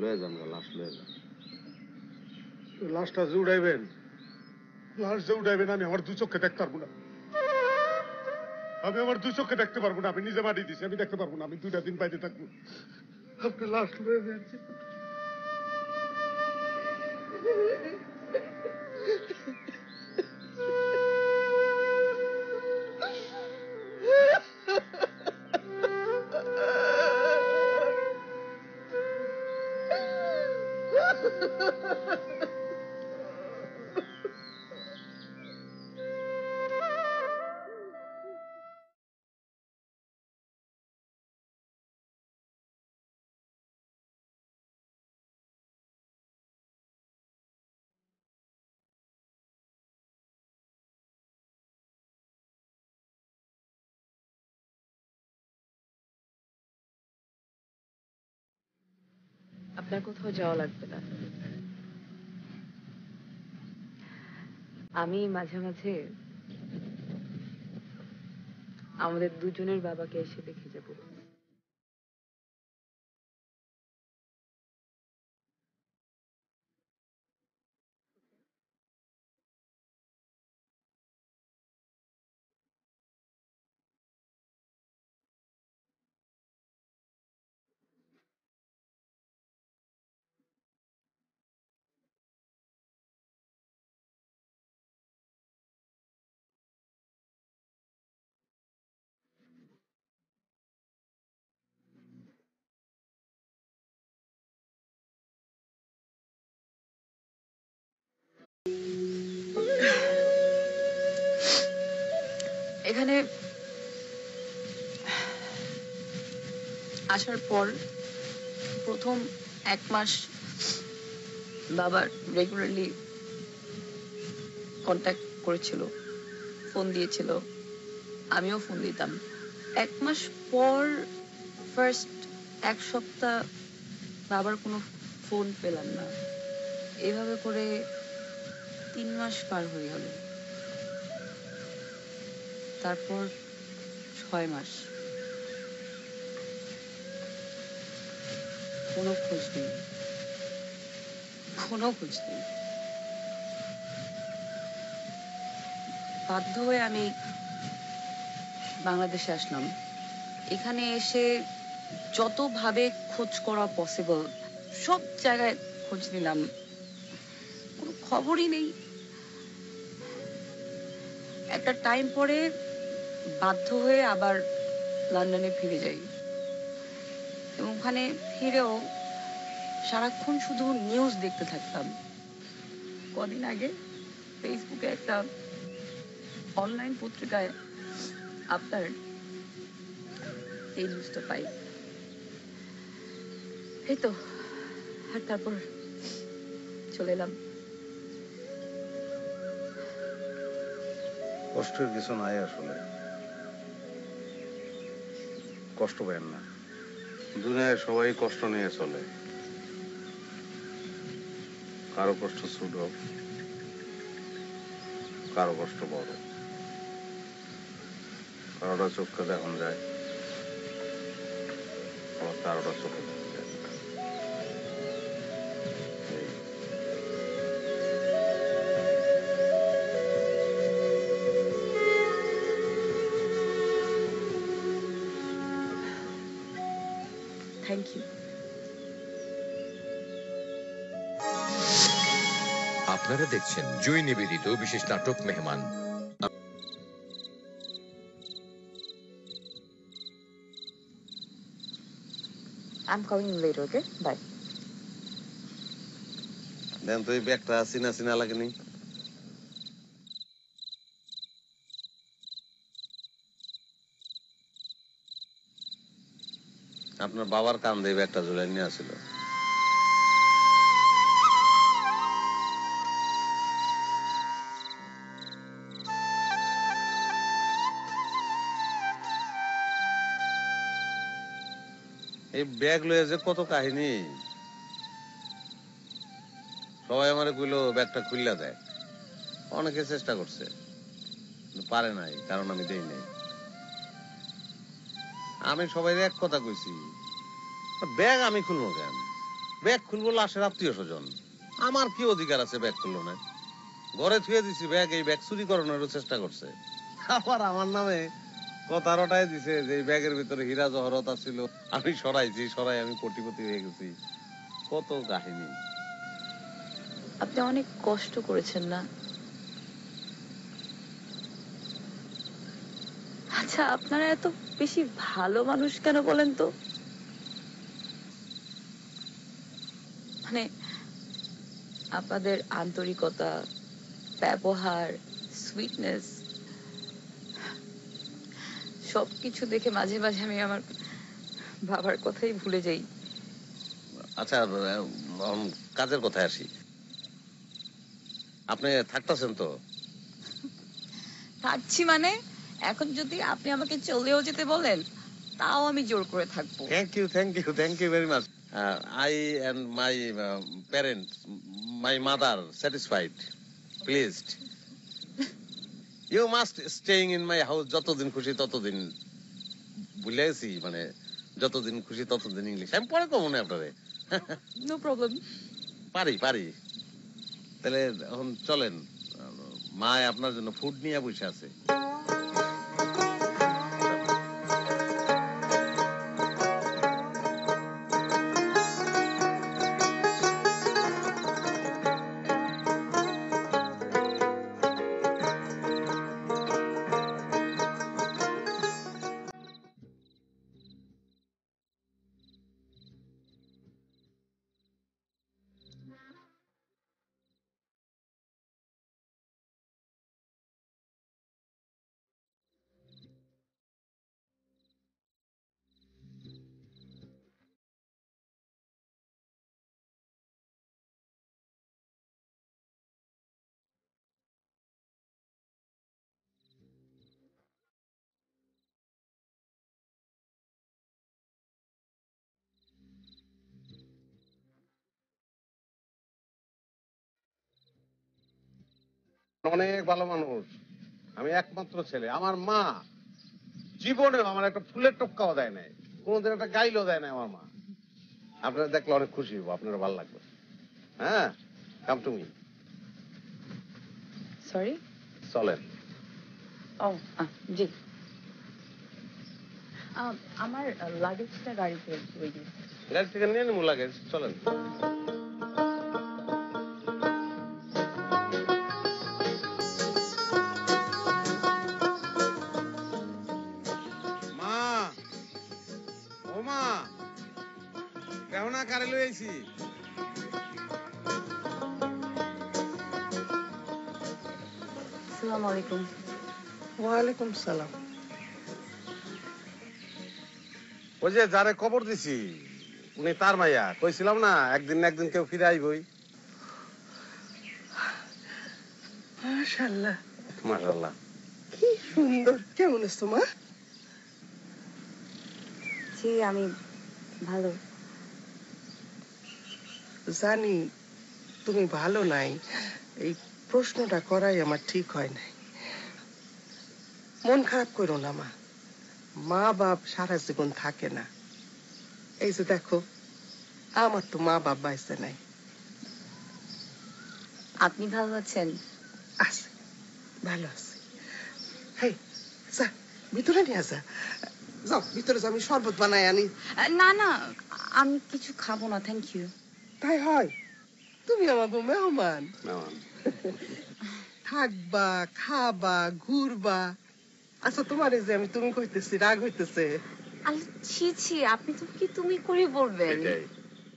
লয়ে যান, লাশ লয়ে যান। লাশটা যে উড়াইবেন, লাশ যে উড়াইবেন আমি আমার দুই চোখে দেখতে পারবো না। আমি আমার দুই চোখে দেখতে পারবো না। আমি নিজে মাটি দিছি, আমি দেখতে পারবো না। আমি 2টা দিন বাইরে থাকবো। আপনি লাশ লয়ে যাচ্ছি। আপনার কোথাও যাওয়া লাগবে না। আমি মাঝে মাঝে আমাদের দুজনের বাবাকে এসে দেখে যাব। এখানে আসার পর প্রথম 1 মাস বাবা রেগুলারলি কন্ট্যাক্ট করেছিল, ফোন দিয়েছিল, আমিও ফোন দিতাম। 1 মাস পর ফার্স্ট 1 সপ্তাহ বাবার কোনো ফোন পেলাম না। এভাবে করে 3 মাস পার হয়ে গেল। তারপর 6 মাস কোনো খোঁজ নেই, কোনো খোঁজ নেই। বাধ্য হয়ে আমি বাংলাদেশে আসলাম। এখানে এসে যতভাবে খোঁজ করা পসিবল সব জায়গায় খোঁজ নিলাম, কোনো খবরই নেই। একটা টাইম পরে বাধ্য হয়ে আবার লন্ডনে ফিরে যাই এবং ওখানে ফিরেও সারাক্ষণ শুধু নিউজ দেখতে থাকতাম। কদিন আগে ফেসবুকে একটা অনলাইন পত্রিকায় আপনার এই নিউজটা পাই। এই তো, আর তারপর চলে এলাম। কষ্টের কিছু নাই আসলে, কষ্ট পেন না। দুনিয়ায় সবাই কষ্ট নিয়ে চলে, কারো কষ্ট ছোট, কারো কষ্ট বড়, কারোটা চোখে দেখান যায়, আবার কারোটা চোখে দেখা যায়। Thank you. আপনারা দেখছেন জয় নিবেদিত বিশেষ নাটক মেহমান। I'm coming later, okay? Bye. দেন তো এই ব্যাগটা চিনা চিনা লাগেনি? আপনার বাবার কান্দে ব্যাগটা ঝুলাই নিয়ে আসছিল। এই ব্যাগ লয়ে যে কত কাহিনী। সবাই আমারে কইলো ব্যাগটা খুললা দেয়, অনেকে চেষ্টা করছে পারে নাই, কারণ আমি দেই নাই। আমি সবাই এক কথা কইছি, ব্যাগ আমি খুলবো কেন? ব্যাগ খুলবো লাশের আত্মীয় স্বজন, আমার কি অধিকার আছে ব্যাগ খুললো না? ঘরে থুয়ে দিছি ব্যাগ, এই ব্যাগ চুরি করানোর চেষ্টা করছে। আবার আমার নামে কথা রটাই দিছে যে এই ব্যাগের ভিতরে হীরা জহরত ছিল, আমি সরাইছি, সরাই আমি কোটিপতি হয়ে গেছি। কত কাহিনী। আপনি অনেক কষ্ট করেছেন না? আচ্ছা, আপনারা এত বেশি ভালো মানুষ কেন বলেন তো? মানে আপনাদের আন্তরিকতা, ব্যবহার, সুইটনেস সবকিছু দেখে মাঝে মাঝে আমি আমার বাবার কথাই ভুলে যাই। আচ্ছা, কাজের কথায় আসি। আপনি থাকতেছেন তো? থাকছি মানে? এখন যদি আপনি আমাকে চলেও যেতে বলেন তাও আমি জোর করে থাকবো। Thank you, thank you, thank you very much. I and my parents, my mother satisfied, pleased. You must staying in my house যতদিন খুশি ততদিন। ভুলে গেছি, মানে যতদিন খুশি ততদিন ইংলিশ। আমি পরে কমনে আপনারে। No problem. পারি পারি। তাহলে এখন চলেন, মা আপনার জন্য ফুড নিয়ে বসে আছে। অনেক ভালো মানুষ, আমি একমাত্র ছেলে। আমার মা জীবনে আমার একটা ফুলের টপকাও দেয় নাই, কোনোদিন একটা গাইলও দেয় নাই আমার মা। আপনারা দেখলে অনেক খুশি হবো, আপনারা ভালো লাগবে। হ্যাঁ, কাম টু মি। সরি, চলেন। ও জি, আমার লাগেজটা গাড়িতে ওই দিন। গাড়ি থেকে নিয়ে নেবো লাগেজ, চলেন। মা, ও মা, কেমন কারে লইছি? আসসালামু আলাইকুম। ওয়ালাইকুম সালাম। ওই যে যারে খবর দিছি উনি তার মাইয়া, কইছিলাম না একদিন না একদিন কেউ ফিরে আইবই। মাশাআল্লাহ মাশাআল্লাহ। কি সুন্দর। কেমন আছো মা? জি আমি ভালো। জানি তুমি ভালো নাই, এই প্রশ্নটা করাই আমার ঠিক হয় নাই। মন খারাপ করো না মা, মা বাপ সারা জীবন থাকে না। এই যে দেখো, আমার তো মা বাপ বাইসে নাই। আপনি ভালো আছেন? আছে, ভালো আছে। হেই যা ভিতরে নিয়ে যা, যাও ভিতরে যাও, আমি শরবত বানাই আনি। না না, আমি কিছু খাবো না, থ্যাংক ইউ। তাই হয়? তুমি আমাকে মেহমান, থাকবা খাবা ঘুরবা। আচ্ছা তোমার এই যে আমি তুমি কইতেছি রাগ হইতেছে? ছি ছি, আপনি তো কি তুমি করে বলবেন?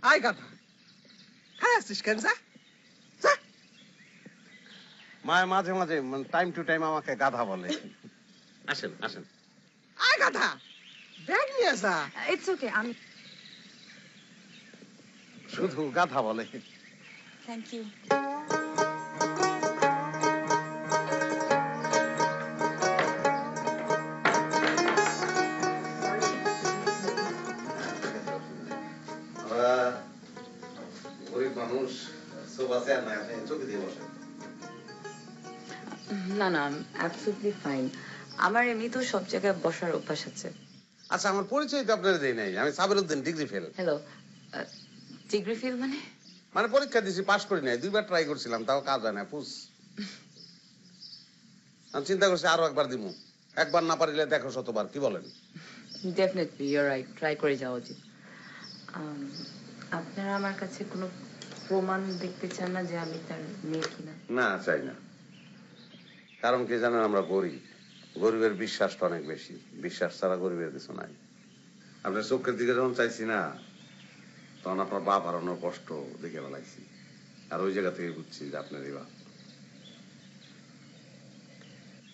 আয় গাধা, হ্যাঁ আসিস কেন? যা যা। মায় মাঝে মাঝে টাইম টু টাইম আমাকে গাধা বলে। আসেন আসেন। আয় গাধা, ব্যাগ নিয়ে যা। ইটস ওকে, আমি শুধু গাধা বলে। Thank you. গরিব মানুষ, সোফা চেয়ার নাই, আপনি চোখে দিয়ে বসেন। না না, অ্যাবসলিউটলি ফাইন। আমার এমনিতেও সব জায়গায় বসার অভ্যাস আছে। আচ্ছা, আমার পরিচয় তো আপনারা দেই নাই। আমি Sabiruddin, degree fail. Hello, degree fail মানে? মানে পরীক্ষা দিয়েছি, পাশ করি নাই, 2বার ট্রাই করছিলাম, তাও কাজ হয় না, পুষ। আমি চিন্তা করছি আরো একবার দিমু, একবার না পারিলে দেখো শতবার, কি বলেন? Definitely you are right, try করে যাওয়া উচিত। আপনারা আমার কাছে কোনো প্রমাণ দেখতে চান না যে আমি তার মেয়ে কিনা? না, চাই না। কারণ কি জানেন, আমরা গরিব, গরিবের বিশ্বাসটা অনেক বেশি, বিশ্বাস ছাড়া গরিবের কিছু নাই। আপনার চোখের দিকে যখন চাইছি না, তখন আপনার বাপ হারানোর কষ্ট দেখে বেলাইছি, আর ওই জায়গা থেকে বুঝছি যে আপনারই বাপ।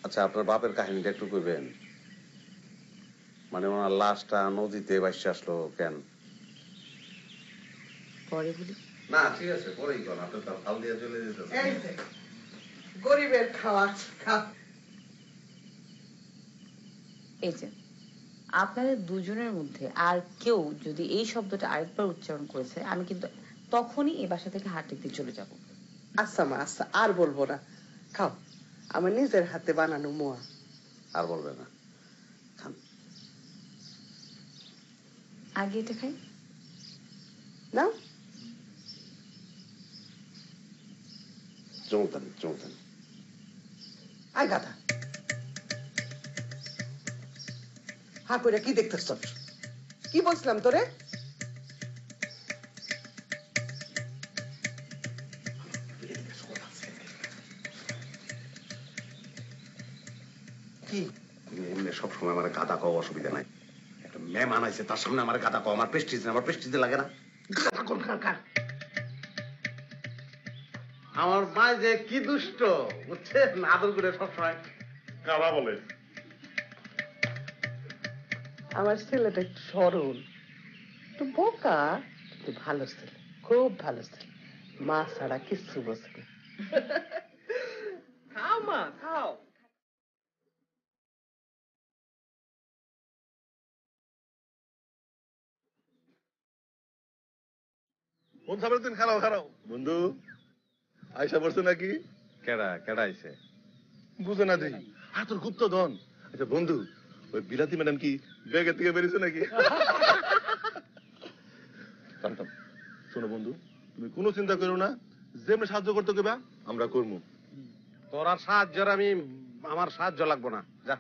আচ্ছা, আপনার বাপের কাহিনীটা একটু কইবেন? মানে ওনার লাশটা নদীতে ভাসে আসলো কেন? পরে বলি। না ঠিক আছে, পরেই কোন, আপনি তো ফাল দিয়ে চলে যেতে। এই যে গরিবের খাওয়া খা। এই যে আপনাদের দুজনের মধ্যে আর কেউ যদি এই শব্দটা আরেকবার উচ্চারণ করেছে, আমি কিন্তু তখনই এই বাসা থেকে হাঁটতে দিয়ে চলে যাব। আচ্ছা মা, আচ্ছা আর বলবো না, খাও, আমার নিজের হাতে বানানো মোয়া। আর বলবে না? আগে এটা খাই না, চমকান চমকান। আয় গাধা, হা করে কি দেখতেছ? কি বলছিলাম তোরে? কি এমনি সবসময় আমার গাদা কও, অসুবিধা নাই। একটা মেহমান আইছে, তার সামনে আমার গাদা কও, আমার প্রেস্টিজ না, আমার প্রেস্টিজে লাগে না। গাধা কোন কার? আমার মা যে কি দুষ্ট, বুঝছেন? আদর করে সবসময় গাদা বলে। আমার ছেলেটা একটু সরল, একটু বোকা, একটু ভালো ছেলে, খুব ভালো ছেলে, মা ছাড়া কিচ্ছু বোঝে না। খাও মা খাও। কোন সাবিরউদ্দিন, খারাও খারাও। বন্ধু আয়সা পড়ছে নাকি? কেডা কেডা আইছে? বুঝে না দেখি। আর তোর গুপ্ত ধন। আচ্ছা বন্ধু, ওই বিলাতি ম্যাডাম কি ব্যাগের থেকে বেরিয়েছে নাকি? জানতাম। শোনো বন্ধু, তুমি কোনো চিন্তা করো না, যেমনি সাহায্য করতে কেবা আমরা করবো। তোর আর সাহায্যের আমি, আমার সাহায্য লাগবো না, যা।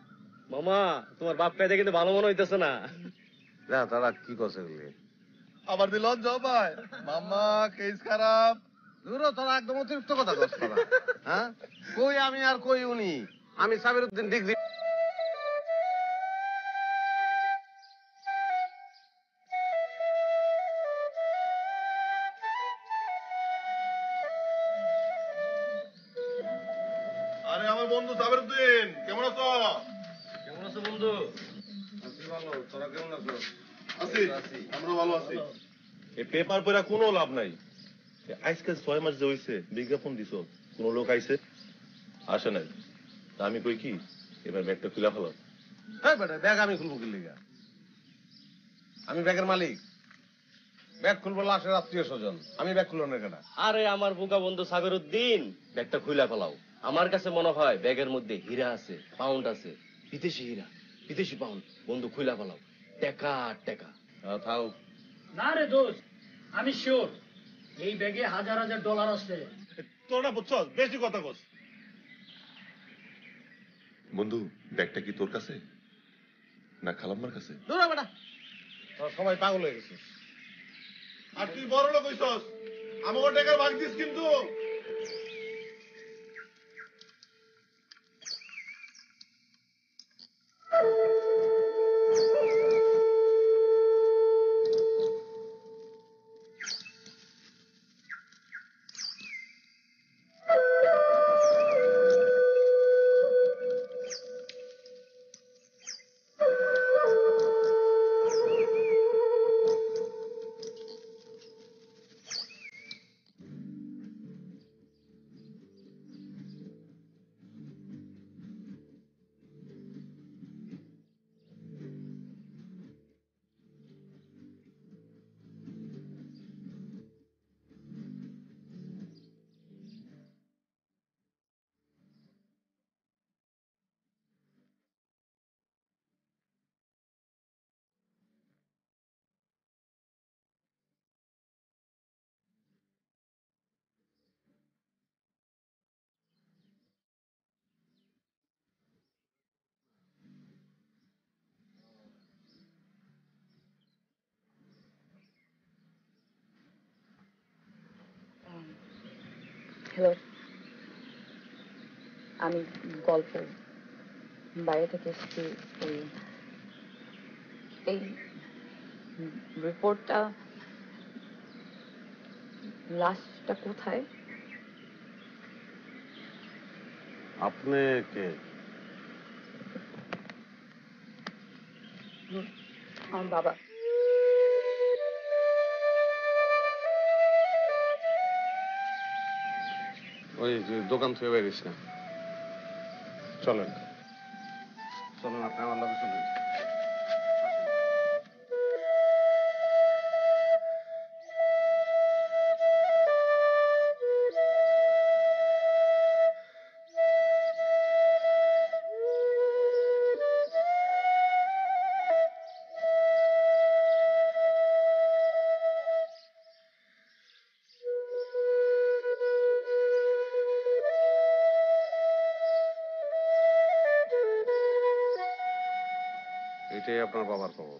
মামা, তোমার বাপ কায়দা কিন্তু ভালো মনে হইতেছে না। যা, তারা কি করছে? আবার দিল জব ভাই, মামা কেস খারাপ। দূর, তোরা একদম অতিরিক্ত কথা কস তোরা। হ্যাঁ, কই আমি আর কই উনি? আমি সাবিরউদ্দিন, ডিগ্রি। আরে আমার বন্ধু সাবিরউদ্দিন, কেমন আছো? কেমন আছো বন্ধু? আছি ভালো, তোরা কেমন আছো? আছি, আমরা ভালো আছি। এই পেপার পড়া কোনো লাভ নাই। আজকে 6 মাস যে হইছে বিজ্ঞাপন দিছো, কোন লোক আইছে? আসে নাই। তা আমি কই কি এবার ব্যাগটা খুলে ফেলো। হ্যাঁ বেটা, ব্যাগ আমি খুলবো কি লিগা? আমি ব্যাগের মালিক। ব্যাগ খুলবো লাশের আত্মীয় স্বজন, আমি ব্যাগ খুলবো না কেন? আরে আমার বোকা বন্ধু সাগরউদ্দিন, ব্যাগটা খুইলা ফেলাও। আমার কাছে মনে হয় ব্যাগের মধ্যে হীরা আছে, পাউন্ড আছে, বিদেশি হীরা, বিদেশি পাউন্ড। বন্ধু খুইলা ফেলাও, টাকা আর টাকা। থাও। না রে দোস্ত, আমি শিওর এই ব্যাগে হাজার হাজার ডলার আছে। তোরা বুঝছস, বেশি কথা কস। বন্ধু, ব্যাগটা কি তোর কাছে না খালাম্মার কাছে? দূর হ বেটা, তোরা সবাই পাগল হয়ে গেছিস। আর তুই বড় লোক হইছস, আমাকে টাকার ভাগ দিস কিন্তু। হ্যালো, আমি গল্প বাইরে থেকে এসেছি। এই রিপোর্টটা, লাশটা কোথায়? আপনি কে? আমার বাবা। ওই যে দোকান থেকে বেরিস না, চলেন চলেন, আপনি আমার লগে চলুন। এটাই আপনার বাবার খবর।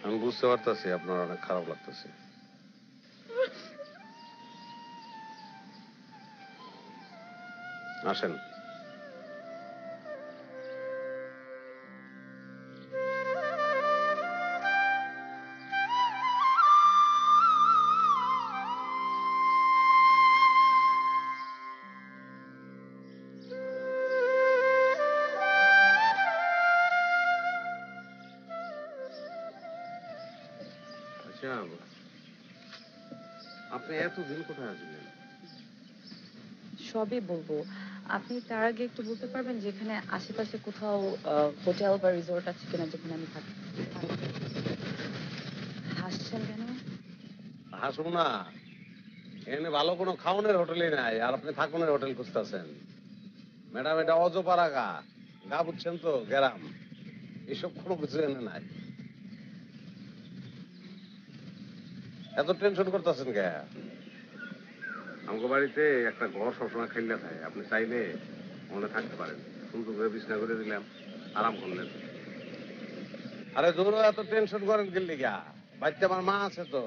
আমি বুঝতে পারতেছি আপনার অনেক খারাপ লাগতেছে। আসেন। আপনি এতদিন কোথায় আছিলেন? সবই বলবো। আপনি তার আগে একটু বলতে পারবেন যে এখানে আশেপাশে কোথাও হোটেল বা রিসোর্ট আছে কিনা যেখানে আমি থাকি? হাসছেন কেন? হাসুন না, এখানে ভালো কোনো খাওয়ানোর হোটেলই নাই, আর আপনি থাকুনের হোটেল খুঁজতেছেন। ম্যাডাম, এটা অজপাড়া গা বুঝছেন তো, গ্রাম, এসব কোনো কিছু এনে নাই। এত টেনশন করতেছেন কে? আমাকে বাড়িতে একটা ঘর সবসময় খাইলে থাকে, আপনি চাইলে মনে থাকতে পারেন। সুন্দর করে বিছনা করে দিলাম, আরাম করলেন। আরে দূর এত টেনশন করেন কি লিগা? বাড়িতে আমার মা আছে তো।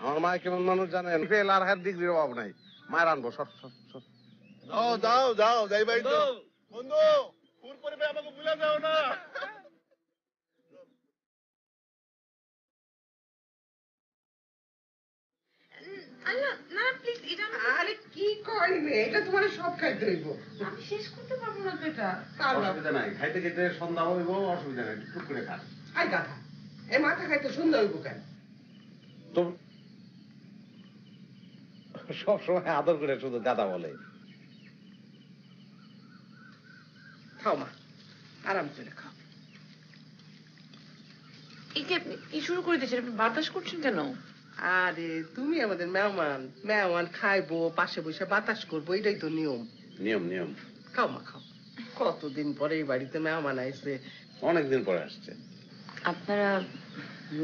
আমার মা কেমন মানুষ জানেন? ফেল আর হাত ডিগ্রির অভাব নাই। মায়ের আনবো সব সব সব। যাও যাও যাও যাই ভাই তো বন্ধু ফুল পরিবে আমাকে ভুলে যাও না। আরে কি করবে? এটা তোমার সব খাইতে হইব। আমি শেষ করতে পারবো না তো এটা। অসুবিধা নাই, খাইতে খাইতে সন্ধ্যা হইব, অসুবিধা নাই, টুক করে খান। আই গাধা, এই মাথা খাইতে সুন্দর হইব কেন? তো সবসময় আদর করে শুধু গাদা বলে। খাও মা, আরাম করে খাও। কি শুরু করে দিয়েছেন? আপনি বাতাস করছেন কেন? আরে তুমি আমাদের মেহমান, মেহমান খাইবো, পাশে বসে বাতাস করবো, এটাই তো নিয়ম। নিয়ম নিয়ম। খাও মা খাও। কতদিন পরে এই বাড়িতে মেহমান আইছে। অনেকদিন পরে আসছে। আপনারা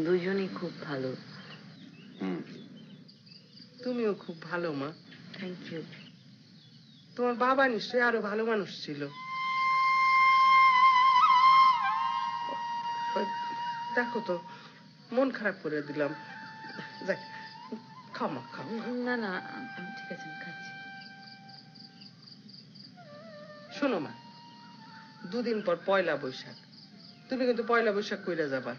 দুজনই খুব ভালো। তুমিও খুব ভালো মা। Thank you. তোমার বাবা নিশ্চয়ই আরো ভালো মানুষ ছিল। দেখো তো, মন খারাপ করে দিলাম। যাক, খাও মা খাও। না না, আমি ঠিক আছে, আমি খাচ্ছি। শোনো মা, দুদিন পর পয়লা বৈশাখ। তুমি কিন্তু পয়লা বৈশাখ কইরা যাবা।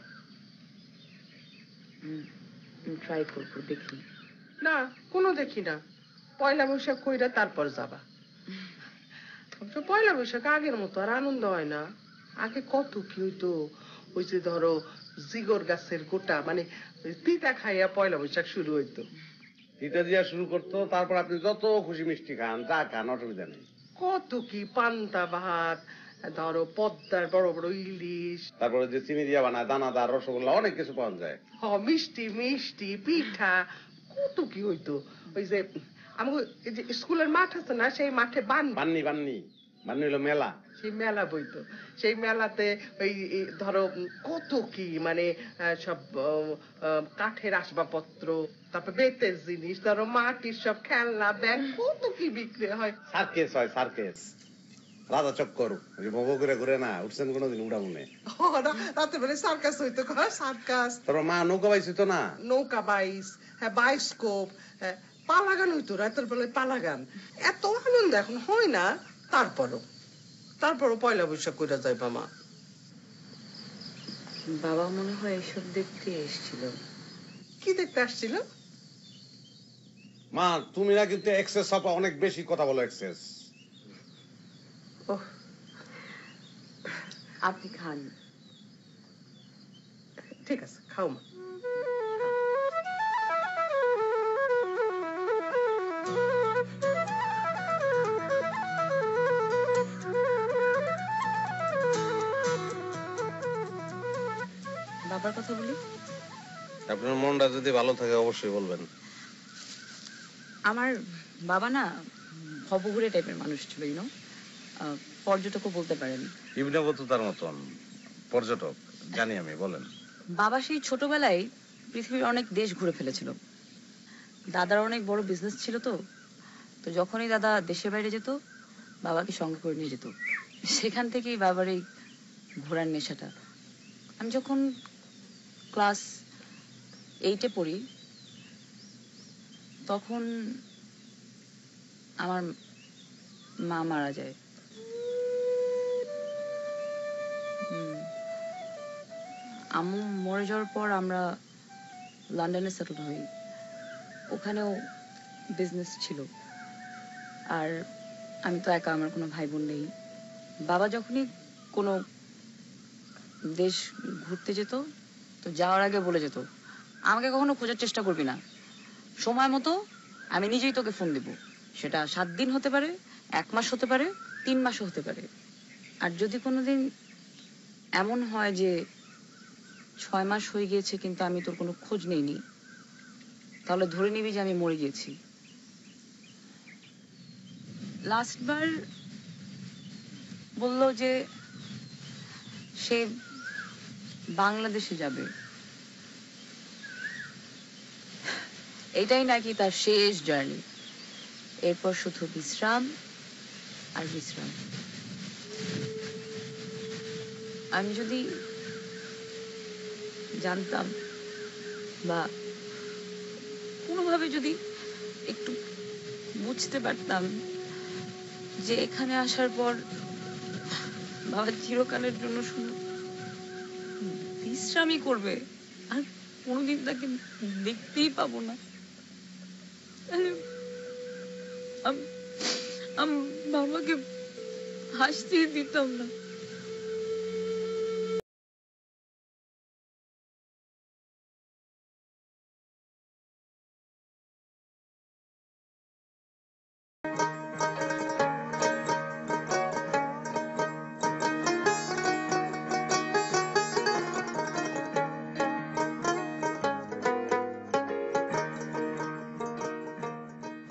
ট্রাই করবো, দেখি। না, কোনো দেখি না, পয়লা বৈশাখ কইরা তারপর যাবা। পয়লা বৈশাখ আগের মতো আর আনন্দ হয় না। আগে কত কি হইতো, ওই যে ধরো জিগর গাছের গোটা, মানে তিতা খাইয়া পয়লা বৈশাখ শুরু হইতো। তিতা দিয়া শুরু করতো, তারপর আপনি যত খুশি মিষ্টি খান, যা খান, অসুবিধা নেই। কত কি পান্তা ভাত, ধরো পদ্মার বড় বড় ইলিশ, তারপরে যে চিনি দিয়া বানায় দানাদার রসগোল্লা, অনেক কিছু পাওয়া যায়। মিষ্টি মিষ্টি পিঠা, কত কি হইতো। ওই যে আমাকে যে স্কুলের মাঠ আছে না, সেই মাঠে বান্নি বান্নি বান্নি হলো মেলা। সেই মেলা বইতো, সেই মেলাতে ওই ধরো কত কি, মানে সব কাঠের আসবাবপত্র, তারপর বেতের জিনিস, ধরো মাটির সব খেলনা ব্যাগ, কত কি বিক্রি হয়। সার্কেস হয়, সার্কেস। রাজা চক্কর ভোগ করে ঘুরে না, উঠছেন কোনোদিন? উড়া মনে রাতে বেলা সার্কাস হইতো। সার্কাস, তোর মা নৌকা বাইস হইতো না? নৌকা বাইস, হ্যাঁ, বাইস্কোপ, পালাগান হইতো রাতের বেলায়, পালাগান। এত আনন্দ এখন হয় না। তারপরও পয়লা বৈশাখ কইরা যাইবা মা। বাবা মনে হয় এসব দেখতে এসেছিল। কি দেখতে আসছিল? মা তুমি না কিন্তু এক্সেস আপা, অনেক বেশি কথা বলো, এক্সেস। আপনি খান। ঠিক আছে, খাও মা। বাবার কথা বলি। আপনার মনটা যদি ভালো থাকে অবশ্যই বলবেন। আমার বাবা না ভবঘুরে টাইপের মানুষ ছিল, ইউনো, পর্যটকও বলতে পারেন। ইবনে বতুতার মতন পর্যটক, জানি আমি, বলেন। বাবা সেই ছোটবেলায় পৃথিবীর অনেক দেশ ঘুরে ফেলেছিল। দাদার অনেক বড় বিজনেস ছিল তো, তো যখনই দাদা দেশের বাইরে যেত, বাবাকে সঙ্গে করে নিয়ে যেত। সেখান থেকেই বাবার এই ঘোরার নেশাটা। আমি যখন ক্লাস 8-এ পড়ি, তখন আমার মা মারা যায়। আম্মু মরে যাওয়ার পর আমরা লন্ডনে সেটেল হই। ওখানেও বিজনেস ছিল। আর আমি তো একা, আমার কোনো ভাই বোন নেই। বাবা যখনই কোনো দেশ ঘুরতে যেত, তো যাওয়ার আগে বলে যেত, আমাকে কখনো খোঁজার চেষ্টা করবি না, সময় মতো আমি নিজেই তোকে ফোন দেব। সেটা 7 দিন হতে পারে, 1 মাস হতে পারে, 3 মাসও হতে পারে। আর যদি কোনোদিন এমন হয় যে 6 মাস হয়ে গিয়েছে কিন্তু আমি তোর কোনো খোঁজ নেইনি, তাহলে ধরে নিবি যে আমি মরে গিয়েছি। লাস্টবার বললো যে সে বাংলাদেশে যাবে, এটাই নাকি তার শেষ জার্নি। এরপর শুধু বিশ্রাম আর বিশ্রাম। আমি যদি জানতাম বা কোনোভাবে যদি একটু বুঝতে পারতাম যে এখানে আসার পর বাবা চিরকালের জন্য শুধু বিশ্রামই করবে আর কোনোদিন তাকে দেখতেই পাবো না, তাহলে আমি বাবাকে হাসতেই দিতাম না।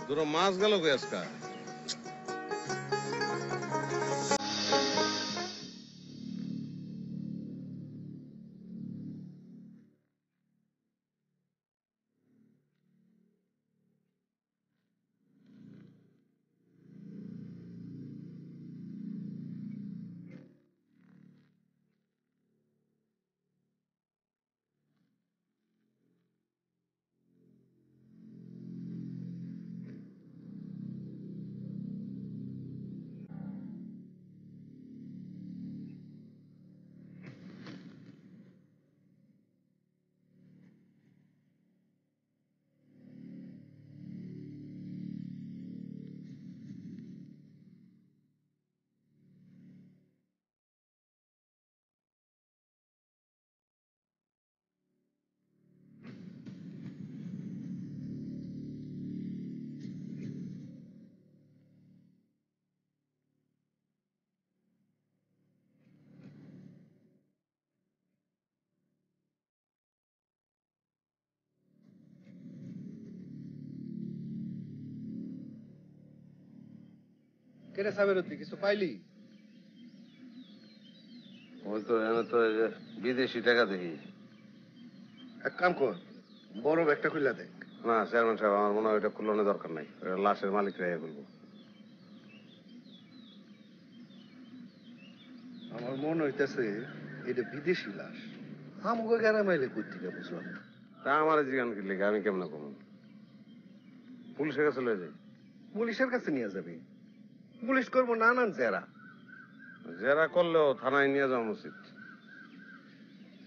দুটো মাছ গেল কে আজকা? কেরে সাবেরুদ্দি কিছু পাইলি? ওই তো এনে তো এই যে বিদেশি টাকা দেখি। এক কাম কর, বড় ব্যাগটা খুলে দেখ। না চেয়ারম্যান সাহেব, আমার মনে হয় ওইটা খুলনের দরকার নাই, ওটা লাশের মালিক রেখে খুলবো। আমার মনে হইতেছে এটা বিদেশি লাশ। আমাকে গ্যারামাইলে কোথেকে বুঝলাম না। তা আমার জিগান কি লেগে, আমি কেমন কম? পুলিশের কাছে লয়ে যাই। পুলিশের কাছে নিয়ে যাবি? পুলিশ করবো নানান জেরা। জেরা করলেও থানায় নিয়ে যাওয়া উচিত।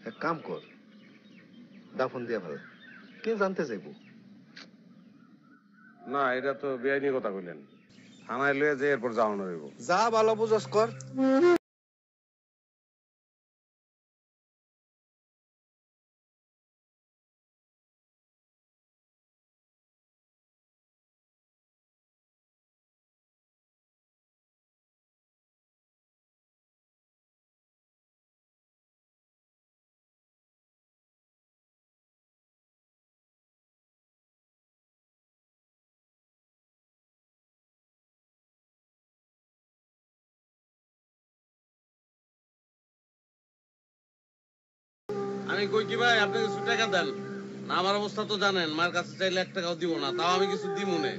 এক কাম কর, দাফন দিয়া ভালো। কে জানতে যাইব? না, এটা তো বেআইনি কথা কইলেন। থানায় লয়ে যে এরপর যাওয়ানো হইব। যা ভালো বুঝস কর। আমি কই কি ভাই, আপনি কিছু টাকা দেন না। আমার অবস্থা তো জানেন, মার কাছে চাইলে 1 টাকাও দিব না, তাও আমি কিছু দিব না।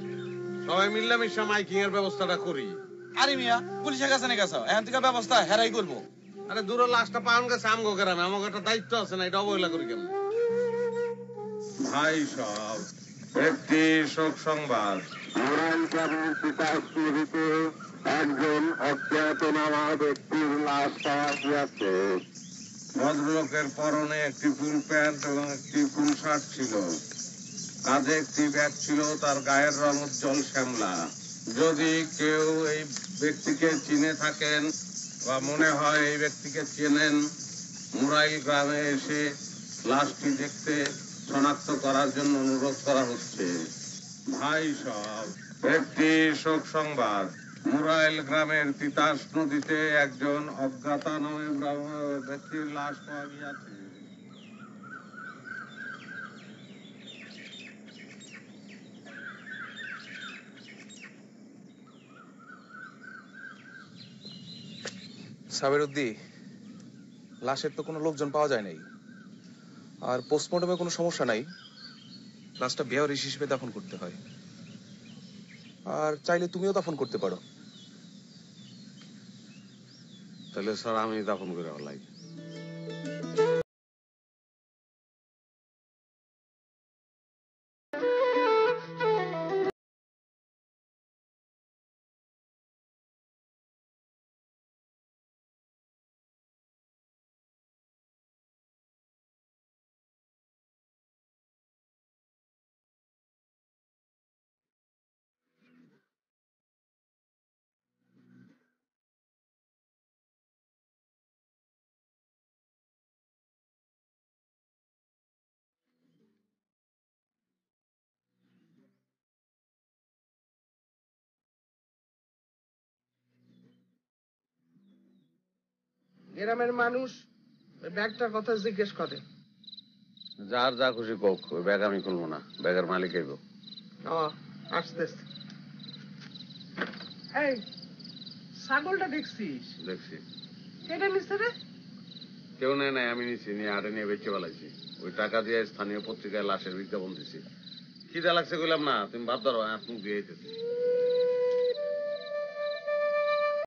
সবাই মিল্লামিশা মাইকিং এর ব্যবস্থাটা করি। আরে মিয়া, পুলিশের কাছে নাকি আছো? এখন থেকে ব্যবস্থা হেরাই করবো। আরে দূরে লাশটা পাওয়ান গেছে আমগো গ্রামে, আমাকে একটা দায়িত্ব আছে না, এটা অবহেলা করি কেমন? ভাই সব একটি শোক সংবাদ। মোরাইল গ্রামের পিতাশ্রীতে একজন অজ্ঞাতনামা ব্যক্তির লাশ পাওয়া গিয়েছে। ভদ্রলোকের পরনে একটি ফুল প্যান্ট এবং একটি ফুল শার্ট ছিল। কাঁধে একটি ব্যাগ ছিল, তার গায়ের রং উজ্জ্বল শ্যামলা। যদি কেউ এই ব্যক্তিকে চিনে থাকেন বা মনে হয় এই ব্যক্তিকে চেনেন, মুরাইল গ্রামে এসে লাশটি দেখতে শনাক্ত করার জন্য অনুরোধ করা হচ্ছে। ভাই সব একটি শোক সংবাদ। মুরাইল গ্রামের তিতাস নদীতে একজন অজ্ঞাতনামা ব্যক্তির লাশ পাওয়া গিয়েছে। সাবেরুদ্দি, লাশের তো কোনো লোকজন পাওয়া যায় নাই, আর পোস্টমর্টমে কোনো সমস্যা নাই। লাশটা বেয়ারিশ হিসেবে দাফন করতে হয়, আর চাইলে তুমিও দাফন করতে পারো। তাহলে স্যার আমি দাফন করে ফেলাই। গ্রামের মানুষ ওই ব্যাগটার কথা জিজ্ঞেস করে। যার যা খুশি কোক, ওই ব্যাগ আমি খুলবো না, ব্যাগের মালিক আইব। ও আসতেছে। এই ছাগলটা দেখছিস? দেখছি। কেটে নিচ্ছে রে? কেউ নেয় নাই, আমি নিছি, নিয়ে হাটে নিয়ে বেচে ফেলাইছি। ওই টাকা দিয়ে স্থানীয় পত্রিকায় লাশের বিজ্ঞাপন দিছি। খিদা লাগছে কইলাম না, তুমি ভাত ধরো, হাত মুখ দিয়ে দিতেছি।